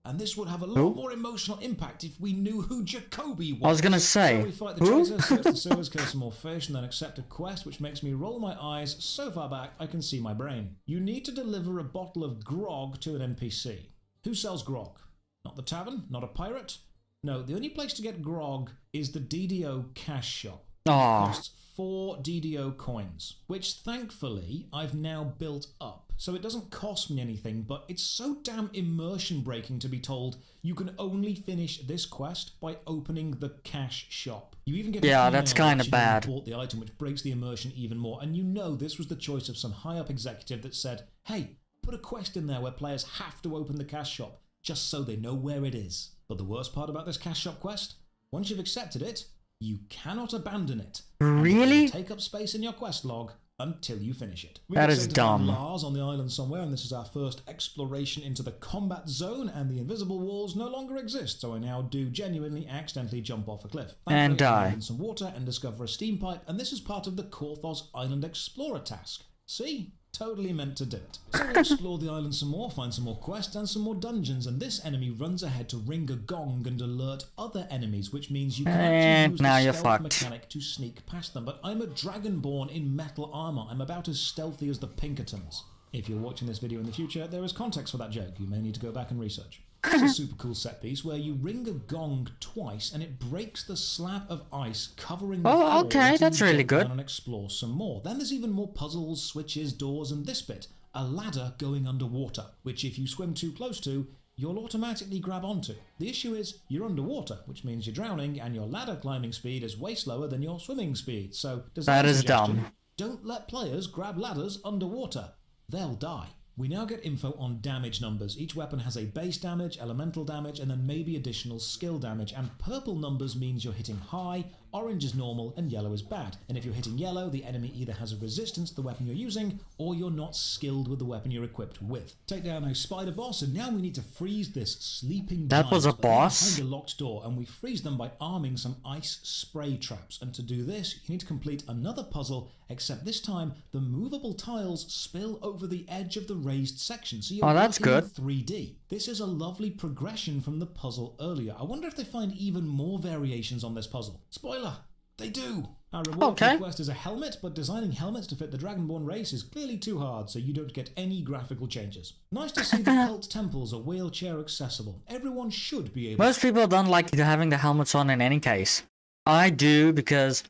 And this would have a lot more emotional impact if we knew who Jacoby was. I was gonna say, so we fight the traitor, search the sewers, kill some more fish, and then accept a quest which makes me roll my eyes so far back I can see my brain. You need to deliver a bottle of grog to an NPC. Who sells grog? Not the tavern? Not a pirate? No, the only place to get grog is the DDO cash shop. It costs 4 DDO coins, which thankfully I've now built up. So it doesn't cost me anything, but it's so damn immersion breaking to be told you can only finish this quest by opening the cash shop. You even get that's kind of bad. Bought the item, which breaks the immersion even more, and you know this was the choice of some high up executive that said, hey, put a quest in there where players have to open the cash shop, just so they know where it is. But the worst part about this cash shop quest? Once you've accepted it, you cannot abandon it. Really? Take up space in your quest log until you finish it. That is dumb. Lars on the island somewhere, and this is our first exploration into the combat zone, and the invisible walls no longer exist, so I now do genuinely accidentally jump off a cliff. And die. In some water and discover a steam pipe, and this is part of the Korthos Island Explorer task. See? Totally meant to do it. So we explore the island some more, find some more quests and some more dungeons, and this enemy runs ahead to ring a gong and alert other enemies, which means you can actually use now the you're stealth fucked. mechanic to sneak past them. But I'm a dragonborn in metal armor. I'm about as stealthy as the Pinkertons. If you're watching this video in the future, there is context for that joke. You may need to go back and research. It's a super cool set piece where you ring a gong twice and it breaks the slab of ice covering the floor. Oh, okay, that's really good. And explore some more. Then there's even more puzzles, switches, doors, and this bit, a ladder going underwater, which if you swim too close to, you'll automatically grab onto. The issue is you're underwater, which means you're drowning, and your ladder climbing speed is way slower than your swimming speed. So that is dumb. Don't let players grab ladders underwater. They'll die. We now get info on damage numbers. Each weapon has a base damage, elemental damage, and then maybe additional skill damage. And purple numbers means you're hitting high, orange is normal, and yellow is bad. And if you're hitting yellow, the enemy either has a resistance to the weapon you're using, or you're not skilled with the weapon you're equipped with. Take down a spider boss, and now we need to freeze this sleeping That giant was a boss? behind a locked door, and we freeze them by arming some ice spray traps. And to do this, you need to complete another puzzle, except this time the movable tiles spill over the edge of the raised section, so you're that's working in good. 3D. This is a lovely progression from the puzzle earlier. I wonder if they find even more variations on this puzzle. Spoiler! They do! Our reward for the quest is a helmet, but designing helmets to fit the Dragonborn race is clearly too hard, so you don't get any graphical changes. Nice to see the cult temples are wheelchair accessible. Everyone should be able. Most people don't like having the helmets on in any case. I do because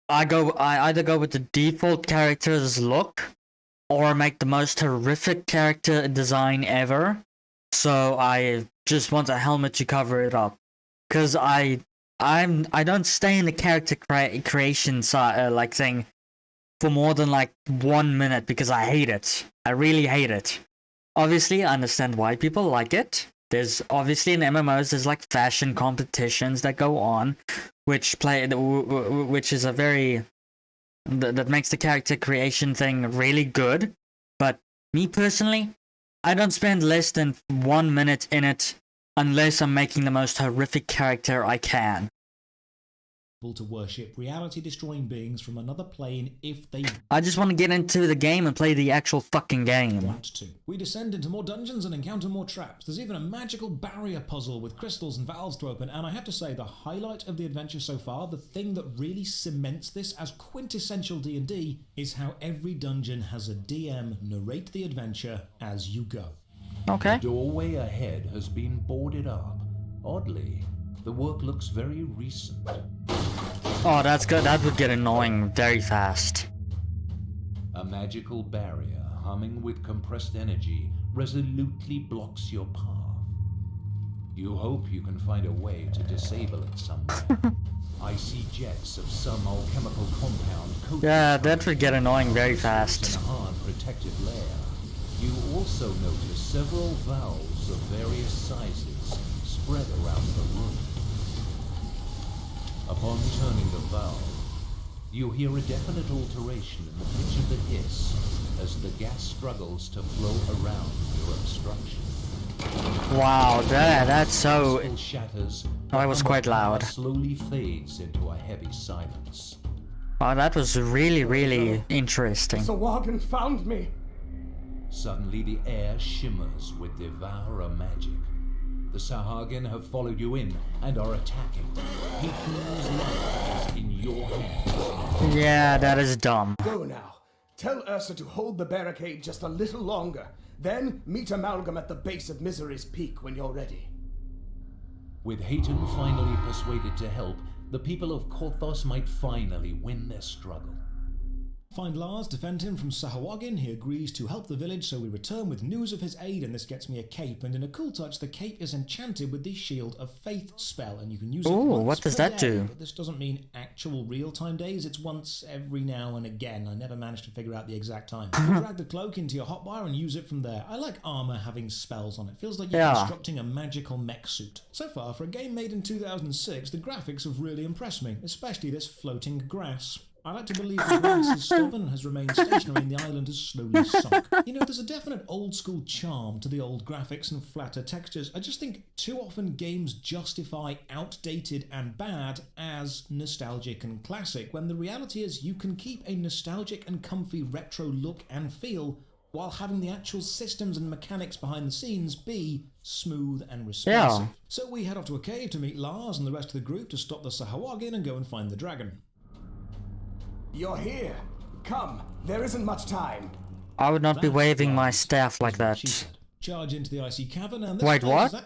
I either go with the default character's look or make the most horrific character design ever. So I just want a helmet to cover it up. Cause I don't stay in the character creation like thing for more than like 1 minute because I hate it. I really hate it. Obviously, I understand why people like it. There's obviously in MMOs there's like fashion competitions that go on, which is a very that makes the character creation thing really good. But me personally, I don't spend less than 1 minute in it unless I'm making the most horrific character I can. To worship reality-destroying beings from another plane if they I just want to get into the game and play the actual fucking game. want to. We descend into more dungeons and encounter more traps. There's even a magical barrier puzzle with crystals and valves to open, and I have to say the highlight of the adventure so far, the thing that really cements this as quintessential D&D, is how every dungeon has a DM narrate the adventure as you go. Okay. The doorway ahead has been boarded up. Oddly, the work looks very recent. Oh, that's good. That would get annoying very fast. A magical barrier humming with compressed energy resolutely blocks your path. You hope you can find a way to disable it somewhere. I see jets of some alchemical compound. Yeah, that would get annoying very fast. In a hard protective layer. You also notice several valves of various sizes spread around the room. Upon turning the valve, you hear a definite alteration in the pitch of the hiss as the gas struggles to flow around your obstruction. Wow, that's so... Crystal shatters. That was quite loud. Slowly fades into a heavy silence. Wow, that was really, really interesting. The Wagon found me. Suddenly the air shimmers with Devourer magic. The Sahagin have followed you in and are attacking. Hatun's life is in your hands. Yeah, that is dumb. Go now. Tell Ursa to hold the barricade just a little longer. Then meet Amalgam at the base of Misery's Peak when you're ready. With Hatun finally persuaded to help, the people of Korthos might finally win their struggle. Find Lars, defend him from Sahawagin. He agrees to help the village, so we return with news of his aid, and this gets me a cape. And in a cool touch, the cape is enchanted with the Shield of Faith spell, and you can use it once what does per that day, do? But this doesn't mean actual real-time days. It's once every now and again. I never managed to figure out the exact time. You drag the cloak into your hotbar and use it from there. I like armor having spells on it. Feels like you're constructing a magical mech suit. So far, for a game made in 2006, the graphics have really impressed me, especially this floating grass. I like to believe the grass is stubborn and has remained stationary and the island has slowly sunk. You know, there's a definite old-school charm to the old graphics and flatter textures. I just think too often games justify outdated and bad as nostalgic and classic, when the reality is you can keep a nostalgic and comfy retro look and feel while having the actual systems and mechanics behind the scenes be smooth and responsive. Yeah. So we head off to a cave to meet Lars and the rest of the group to stop the Sahawagin and go and find the dragon. You're here. Come, there isn't much time. I would not be That's waving my Lars, staff like is what that. she said. Charge into the icy cavern and this Wait, place what? is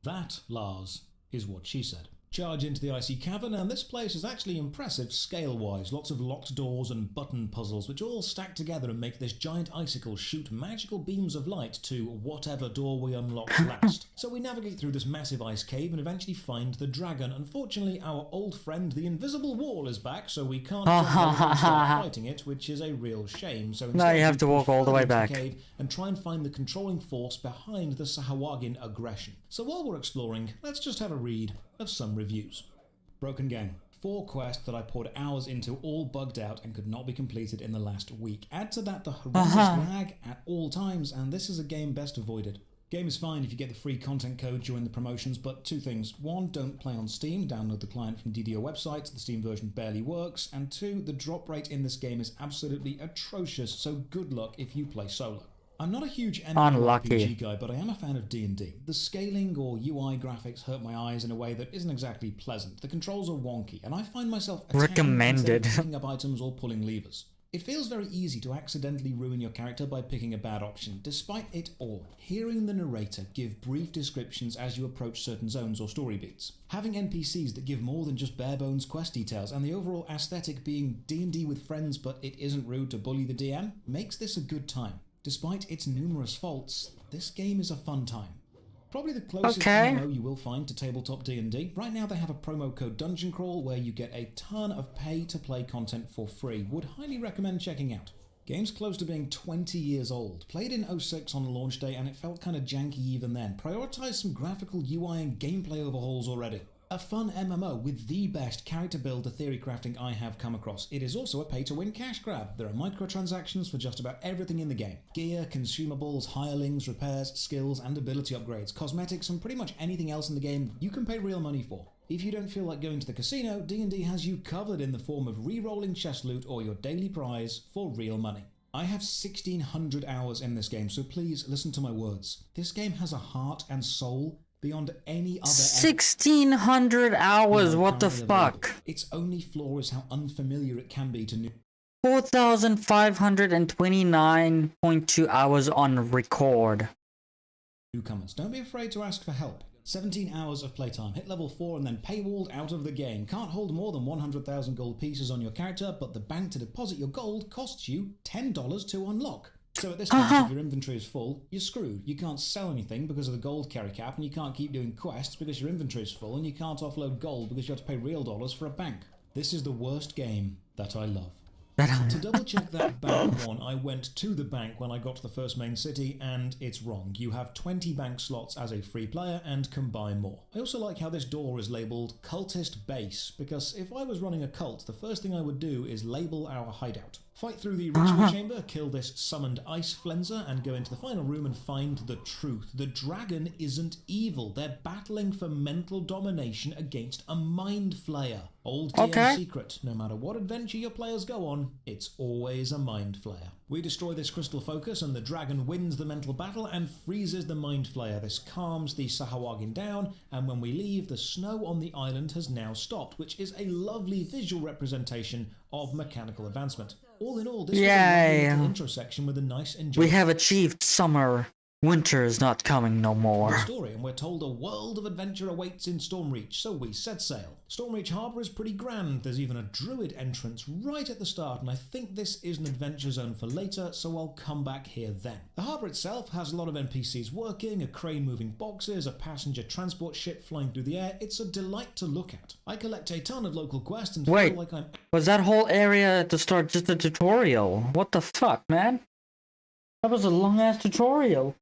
That, Lars, is what she said. Charge into the icy cavern, and this place is actually impressive scale-wise. Lots of locked doors and button puzzles, which all stack together and make this giant icicle shoot magical beams of light to whatever door we unlock last. So we navigate through this massive ice cave and eventually find the dragon. Unfortunately, our old friend, the invisible wall, is back, so we can't jump over and start fighting it, which is a real shame. So Now you have to walk all the way back. Cave and try and find the controlling force behind the Sahawagin aggression. So while we're exploring, let's just have a read of some reviews. Broken Gang. 4 quests that I poured hours into, all bugged out and could not be completed in the last week. Add to that the horrendous lag at all times, and this is a game best avoided. Game is fine if you get the free content code during the promotions, but 2 things. 1, don't play on Steam, download the client from DDO website, the Steam version barely works, and 2, the drop rate in this game is absolutely atrocious, so good luck if you play solo. I'm not a huge MMORPG guy, but I am a fan of D&D. The scaling or UI graphics hurt my eyes in a way that isn't exactly pleasant. The controls are wonky, and I find myself Recommended. picking up items or pulling levers. It feels very easy to accidentally ruin your character by picking a bad option. Despite it all, hearing the narrator give brief descriptions as you approach certain zones or story beats, having NPCs that give more than just bare-bones quest details, and the overall aesthetic being D&D with friends but it isn't rude to bully the DM, makes this a good time. Despite its numerous faults, this game is a fun time. Probably the closest MMO you will find to tabletop D&D. Right now they have a promo code Dungeon Crawl where you get a ton of pay-to-play content for free. Would highly recommend checking out. Game's close to being 20 years old. Played in 06 on launch day and it felt kinda janky even then. Prioritise some graphical UI and gameplay overhauls already. A fun MMO with the best character builder theory crafting I have come across. It is also a pay-to-win cash grab. There are microtransactions for just about everything in the game. Gear, consumables, hirelings, repairs, skills, and ability upgrades, cosmetics, and pretty much anything else in the game you can pay real money for. If you don't feel like going to the casino, D&D has you covered in the form of re-rolling chest loot or your daily prize for real money. I have 1,600 hours in this game, so please listen to my words. This game has a heart and soul beyond any other 1,600 hours, what the fuck? Its only flaw is how unfamiliar it can be to new 4,529.2 hours on record. newcomers. Don't be afraid to ask for help. 17 hours of playtime, hit level 4 and then paywalled out of the game. Can't hold more than 100,000 gold pieces on your character, but the bank to deposit your gold costs you $10 to unlock. So at this point, if your inventory is full, you're screwed. You can't sell anything because of the gold carry cap, and you can't keep doing quests because your inventory is full, and you can't offload gold because you have to pay real dollars for a bank. This is the worst game that I love. To double check that bank one, I went to the bank when I got to the first main city, and it's wrong. You have 20 bank slots as a free player and can buy more. I also like how this door is labelled Cultist Base, because if I was running a cult, the first thing I would do is label our hideout. Fight through the ritual chamber, kill this summoned ice flenser, and go into the final room and find the truth. The dragon isn't evil. They're battling for mental domination against a mind flayer. Old DM secret. No matter what adventure your players go on, it's always a mind flayer. We destroy this crystal focus and the dragon wins the mental battle and freezes the mind flayer. This calms the Sahawagin down, and when we leave, the snow on the island has now stopped, which is a lovely visual representation of mechanical advancement. All in all, this was a lovely little intro section with a nice enjoyment. We have achieved summer. Winter is not coming no the more. story, and we're told a world of adventure awaits in Stormreach, so we set sail. Stormreach Harbour is pretty grand. There's even a druid entrance right at the start, and I think this is an adventure zone for later, so I'll come back here then. The harbour itself has a lot of NPCs working, a crane moving boxes, a passenger transport ship flying through the air. It's a delight to look at. I collect a ton of local quests and Wait. feel like I'm... Was that whole area at the start just a tutorial? What the fuck, man? That was a long-ass tutorial.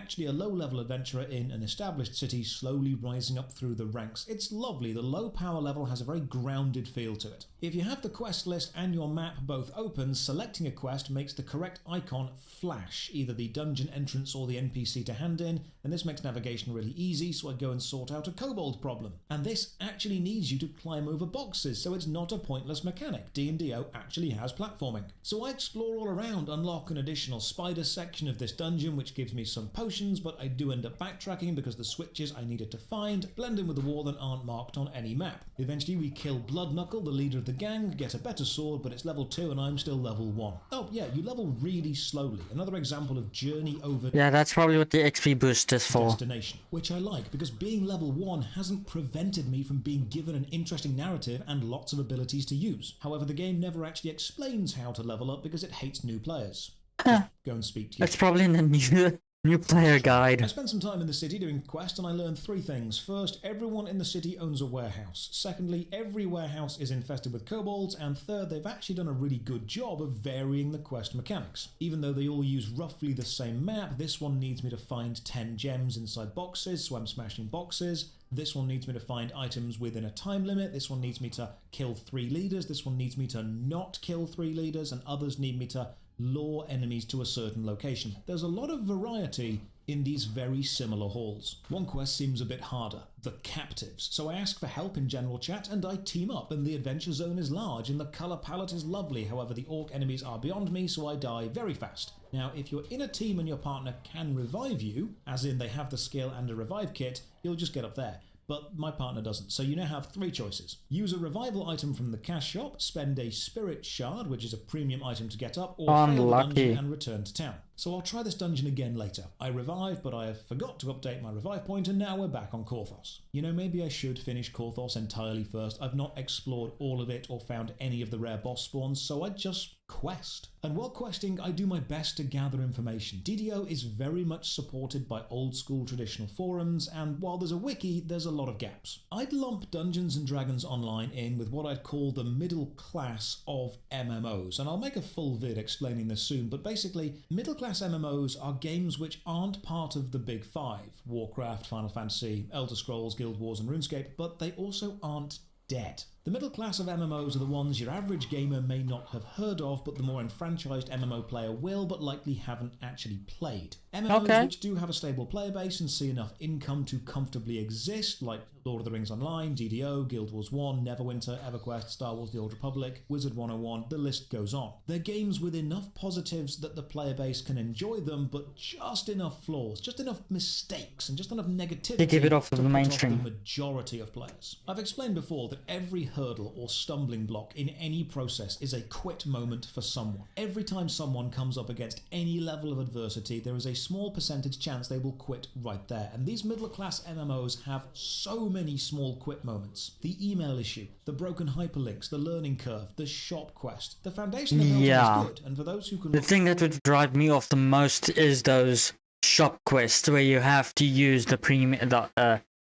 actually a low-level adventurer in an established city slowly rising up through the ranks. It's lovely. The low power level has a very grounded feel to it. If you have the quest list and your map both open, selecting a quest makes the correct icon flash, either the dungeon entrance or the NPC to hand in, and this makes navigation really easy, so I go and sort out a kobold problem. And this actually needs you to climb over boxes, so it's not a pointless mechanic. D&DO actually has platforming. So I explore all around, unlock an additional spider section of this dungeon, which gives me some potions, but I do end up backtracking because the switches I needed to find blend in with the wall that aren't marked on any map. Eventually we kill Bloodknuckle, the leader of the gang, get a better sword, but it's level 2 and I'm still level 1. Oh yeah, you level really slowly. Another example of journey over... Yeah, that's probably what the XP boost is for. Destination, which I like because being level 1 hasn't prevented me from being given an interesting narrative and lots of abilities to use. However, the game never actually explains how to level up because it hates new players. Just go and speak to you. That's probably in the new player guide. I spent some time in the city doing quests and I learned 3 things. First, everyone in the city owns a warehouse. Secondly, every warehouse is infested with kobolds. And third, they've actually done a really good job of varying the quest mechanics. Even though they all use roughly the same map, this one needs me to find 10 gems inside boxes, so I'm smashing boxes. This one needs me to find items within a time limit. This one needs me to kill 3 leaders. This one needs me to not kill 3 leaders. And others need me to lure enemies to a certain location. There's a lot of variety in these very similar halls. One quest seems a bit harder, the captives. So I ask for help in general chat and I team up, and the adventure zone is large and the colour palette is lovely. However, the orc enemies are beyond me, so I die very fast. Now, if you're in a team and your partner can revive you, as in they have the skill and a revive kit, you'll just get up there. But my partner doesn't, so you now have 3 choices. Use a revival item from the cash shop, spend a spirit shard, which is a premium item to get up, or fail the dungeon and return to town. So I'll try this dungeon again later. I revive, but I have forgot to update my revive point, and now we're back on Korthos. You know, maybe I should finish Korthos entirely first. I've not explored all of it or found any of the rare boss spawns, so I just quest. And while questing, I do my best to gather information. DDO is very much supported by old school traditional forums, and while there's a wiki, there's a lot of gaps. I'd lump Dungeons & Dragons Online in with what I'd call the middle class of MMOs, and I'll make a full vid explaining this soon, but basically, middle class MMOs are games which aren't part of the big 5, Warcraft, Final Fantasy, Elder Scrolls, Guild Wars and RuneScape, but they also aren't dead. The middle class of MMOs are the ones your average gamer may not have heard of, but the more enfranchised MMO player will, but likely haven't actually played. MMOs which do have a stable player base and see enough income to comfortably exist, like Lord of the Rings Online, DDO, Guild Wars 1, Neverwinter, EverQuest, Star Wars The Old Republic, Wizard 101, the list goes on. They're games with enough positives that the player base can enjoy them, but just enough flaws, just enough mistakes, and just enough negativity to give it off of the mainstream. The majority of players. I've explained before that every hurdle or stumbling block in any process is a quit moment for someone. Every time someone comes up against any level of adversity, there is a small percentage chance they will quit right there. And these middle class MMOs have so many small quit moments. The email issue, the broken hyperlinks, the learning curve, the shop quest. The foundation of the is good, and for those who can... The thing that would drive me off the most is those shop quests where you have to use the premium,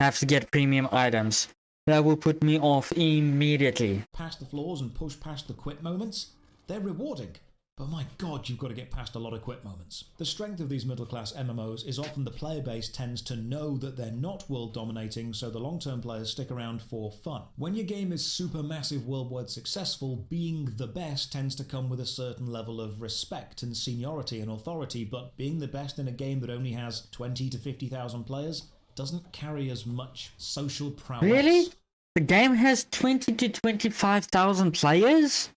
have to get premium items. That will put me off immediately. Past the flaws and push past the quit moments, they're rewarding. But my god, you've got to get past a lot of quit moments. The strength of these middle-class MMOs is often the player base tends to know that they're not world-dominating, so the long-term players stick around for fun. When your game is super massive worldwide successful, being the best tends to come with a certain level of respect and seniority and authority, but being the best in a game that only has 20 to 50,000 players doesn't carry as much social prowess. Really? The game has 20 to 25,000 players?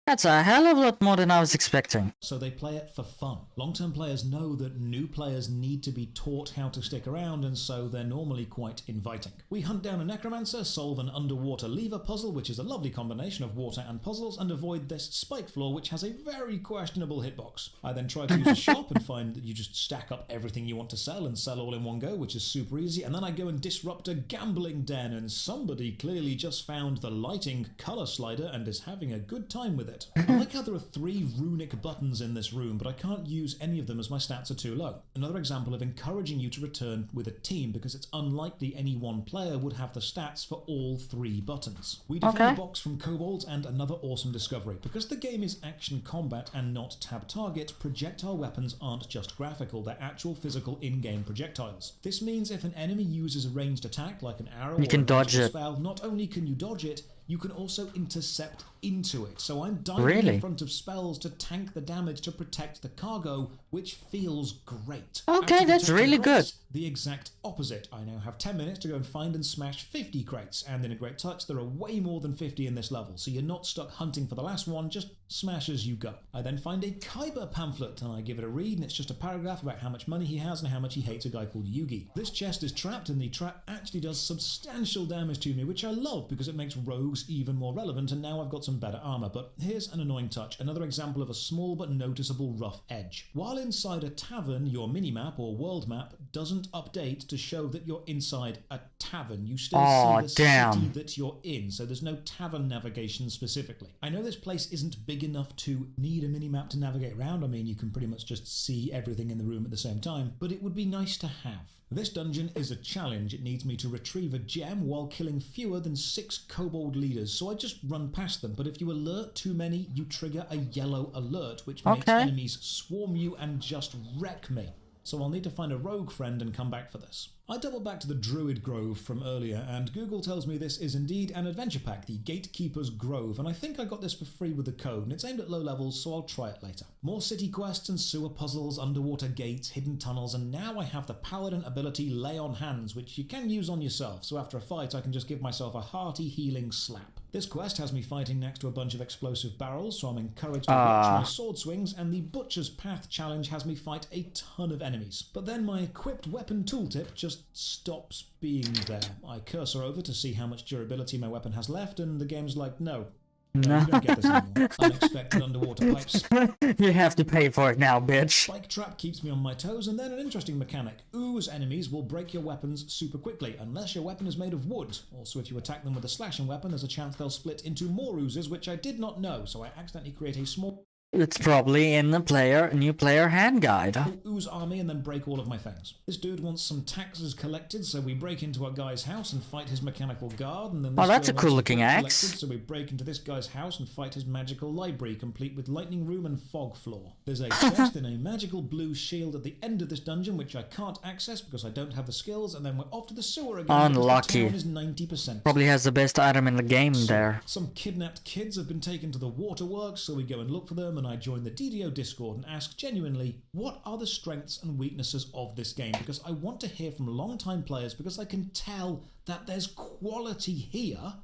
That's a hell of a lot more than I was expecting. So they play it for fun. Long-term players know that new players need to be taught how to stick around, and so they're normally quite inviting. We hunt down a necromancer, solve an underwater lever puzzle, which is a lovely combination of water and puzzles, and avoid this spike floor, which has a very questionable hitbox. I then try to use a shop and find that you just stack up everything you want to sell and sell all in one go, which is super easy, and then I go and disrupt a gambling den, and somebody clearly just found the lighting color slider and is having a good time with it. I like how there are 3 runic buttons in this room, but I can't use any of them as my stats are too low. Another example of encouraging you to return with a team, because it's unlikely any one player would have the stats for all 3 buttons. We defend the box from kobolds, and another awesome discovery. Because the game is action combat and not tab target, projectile weapons aren't just graphical, they're actual physical in-game projectiles. This means if an enemy uses a ranged attack like an arrow or a dodge it. spell, not only can you dodge it, you can also intercept into it. So I'm diving in front of spells to tank the damage to protect the cargo, which feels great. Okay, that's really good. The exact opposite. I now have 10 minutes to go and find and smash 50 crates, and in a great touch, there are way more than 50 in this level, so you're not stuck hunting for the last one, just smash as you go. I then find a Khyber pamphlet, and I give it a read, and it's just a paragraph about how much money he has and how much he hates a guy called Yugi. This chest is trapped, and the trap actually does substantial damage to me, which I love because it makes rogues even more relevant, and now I've got some better armor. But here's an annoying touch, another example of a small but noticeable rough edge. While inside a tavern, your minimap or world map doesn't update to show that you're inside a tavern. You still see the city that you're in, so there's no tavern navigation specifically. I know this place isn't big enough to need a minimap to navigate around. I mean, you can pretty much just see everything in the room at the same time, but it would be nice to have. This dungeon is a challenge. It needs me to retrieve a gem while killing fewer than 6 kobold leaders, so I just run past them. But if you alert too many, you trigger a yellow alert, which makes enemies swarm you and just wreck me. So I'll need to find a rogue friend and come back for this. I double back to the Druid Grove from earlier, and Google tells me this is indeed an adventure pack, the Gatekeeper's Grove, and I think I got this for free with the code, and it's aimed at low levels, so I'll try it later. More city quests and sewer puzzles, underwater gates, hidden tunnels, and now I have the Paladin ability Lay on Hands, which you can use on yourself, so after a fight I can just give myself a hearty healing slap. This quest has me fighting next to a bunch of explosive barrels, so I'm encouraged to watch my sword swings, and the Butcher's Path challenge has me fight a ton of enemies. But then my equipped weapon tooltip just stops being there. I cursor over to see how much durability my weapon has left, and the game's like, no, you don't get this anymore. Unexpected underwater pipes. You have to pay for it now, bitch. Spike trap keeps me on my toes, and then an interesting mechanic. Ooze enemies will break your weapons super quickly, unless your weapon is made of wood. Also, if you attack them with a slashing weapon, there's a chance they'll split into more oozes, which I did not know, so I accidentally create a small... It's probably in the new player hand guide. Ooze army and then break all of my things. This dude wants some taxes collected, so we break into a guy's house and fight his mechanical guard, and then this that's a cool looking axe. So we break into this guy's house and fight his magical library, complete with lightning room and fog floor. There's a chest and a magical blue shield at the end of this dungeon, which I can't access because I don't have the skills, and then we're off to the sewer again. Unlucky. The town is 90%. Probably has the best item in the game there. Some kidnapped kids have been taken to the waterworks, so we go and look for them, and I join the DDO Discord and ask genuinely, what are the strengths and weaknesses of this game? Because I want to hear from long-time players, because I can tell that there's quality here.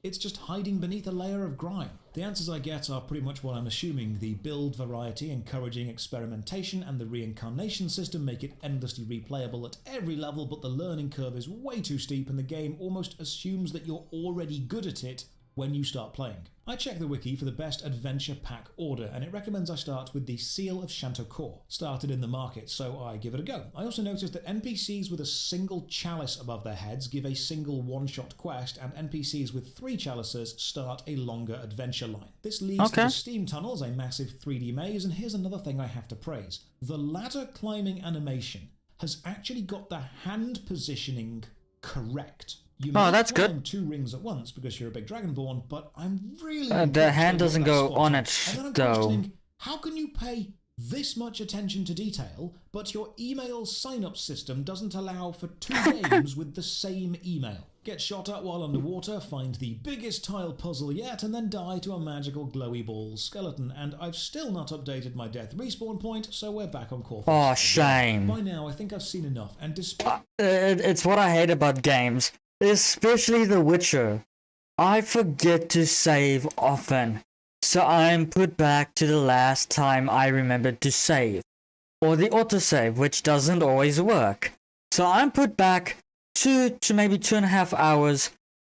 It's just hiding beneath a layer of grime. The answers I get are pretty much what I'm assuming. The build variety, encouraging experimentation, and the reincarnation system make it endlessly replayable at every level, but the learning curve is way too steep, and the game almost assumes that you're already good at it when you start playing. I check the wiki for the best adventure pack order, and it recommends I start with the Seal of Chantocourt, started in the market, so I give it a go. I also noticed that NPCs with a single chalice above their heads give a single one-shot quest, and NPCs with 3 chalices start a longer adventure line. This leads to the Steam Tunnels, a massive 3D maze, and here's another thing I have to praise. The ladder climbing animation has actually got the hand positioning correct. You may that's climb good. 2 rings at once because you're a big dragonborn, but I'm really... the hand doesn't go on it, and then I'm though. questioning, how can you pay this much attention to detail, but your email sign-up system doesn't allow for 2 games with the same email? Get shot at while underwater, find the biggest tile puzzle yet, and then die to a magical glowy ball skeleton. And I've still not updated my death respawn point, so we're back on course. Oh, shame. By now, I think I've seen enough, and despite... It's what I hate about games. Especially The Witcher. I forget to save often. So I'm put back to the last time I remembered to save. Or the autosave, which doesn't always work. So I'm put back 2 to maybe 2.5 hours,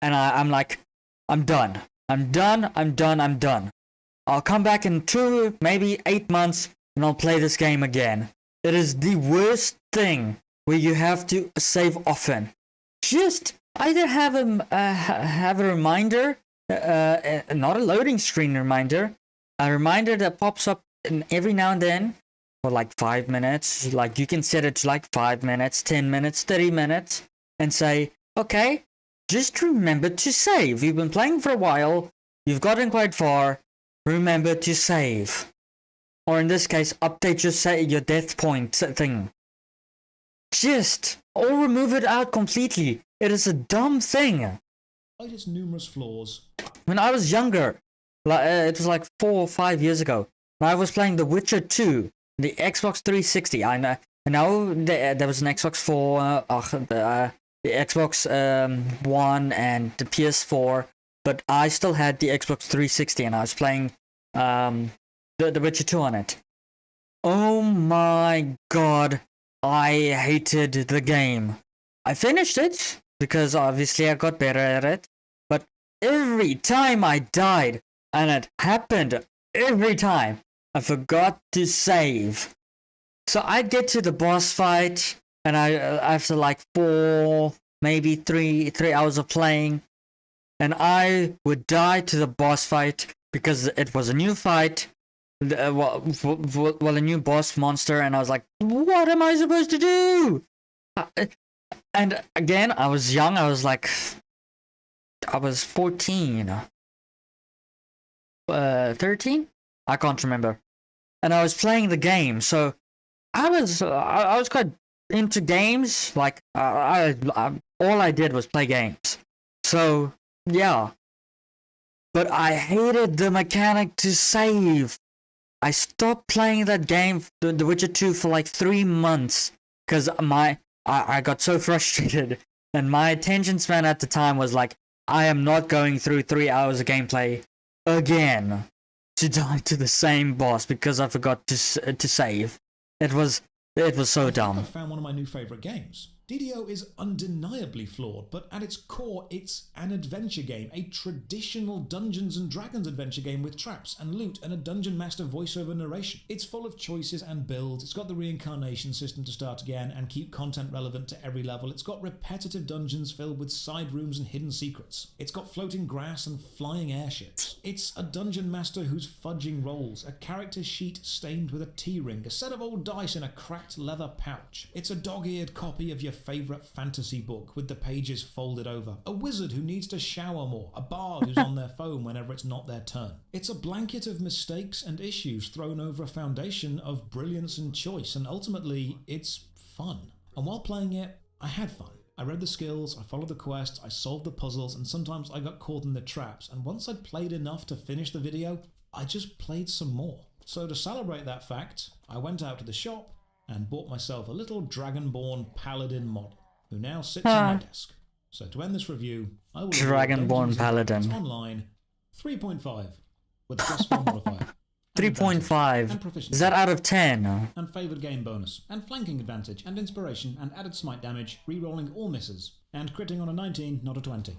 and I'm like, I'm done. I'm done. I'll come back in 2, maybe 8 months, and I'll play this game again. It is the worst thing where you have to save often. Just either have a reminder, not a loading screen reminder, a reminder that pops up every now and then for like 5 minutes. Like you can set it to like 5 minutes, 10 minutes, 30 minutes, and say, okay, just remember to save. You've been playing for a while, you've gotten quite far, remember to save. Or in this case, update your death point thing. Or remove it out completely. It is a dumb thing. Despite its numerous flaws. When I was younger, it was like 4 or 5 years ago, when I was playing The Witcher 2, the Xbox 360. I know there was an Xbox 4, the Xbox One, and the PS4, but I still had the Xbox 360, and I was playing The Witcher 2 on it. Oh my god, I hated the game. I finished it, because obviously I got better at it, but every time I died, and it happened every time, I forgot to save. So I'd get to the boss fight, and after like 4, maybe 3 hours of playing, and I would die to the boss fight because it was a new fight, a new boss monster, and I was like, what am I supposed to do? And again, I was young, I was 14. 13? I can't remember. And I was playing the game, so I was quite into games. Like all I did was play games. So yeah, but I hated the mechanic to save. I stopped playing that game, The Witcher 2, for like 3 months because I got so frustrated, and my attention span at the time was like, I am not going through 3 hours of gameplay again to die to the same boss because I forgot to save. It was so dumb. I found one of my new favourite games. DDO is undeniably flawed, but at its core, it's an adventure game, a traditional Dungeons and Dragons adventure game with traps and loot and a dungeon master voiceover narration. It's full of choices and builds, it's got the reincarnation system to start again and keep content relevant to every level, it's got repetitive dungeons filled with side rooms and hidden secrets, it's got floating grass and flying airships, it's a dungeon master who's fudging rolls, a character sheet stained with a T-ring, a set of old dice in a cracked leather pouch, it's a dog-eared copy of your favourite fantasy book with the pages folded over, a wizard who needs to shower more, a bard who's on their phone whenever it's not their turn. It's a blanket of mistakes and issues thrown over a foundation of brilliance and choice, and ultimately it's fun. And while playing it, I had fun. I read the skills, I followed the quests, I solved the puzzles, and sometimes I got caught in the traps, and once I'd played enough to finish the video, I just played some more. So to celebrate that fact, I went out to the shop and bought myself a little Dragonborn Paladin mod, who now sits on my desk. So to end this review, I will Dragonborn Paladin online 3.5 with a +4 modifier. 3.5. Is that out of 10? And favoured game bonus, and flanking advantage, and inspiration, and added smite damage, re-rolling all misses, and critting on a 19, not a 20.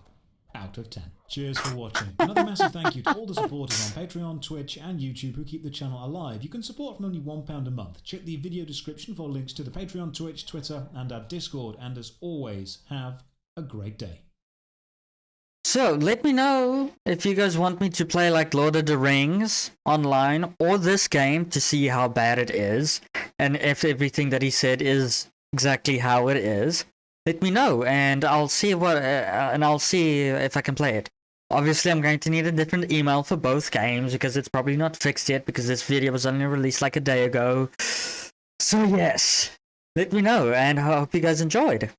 Out of 10. Cheers for watching. Another massive thank you to all the supporters on Patreon, Twitch and YouTube who keep the channel alive. You can support from only £1 a month. Check the video description for links to the Patreon, Twitch, Twitter and our Discord. And as always, have a great day. So, let me know if you guys want me to play like Lord of the Rings online or this game to see how bad it is. And if everything that he said is exactly how it is. Let me know, and I'll see if I can play it. Obviously, I'm going to need a different email for both games because it's probably not fixed yet because this video was only released like a day ago. So yes, let me know, and I hope you guys enjoyed.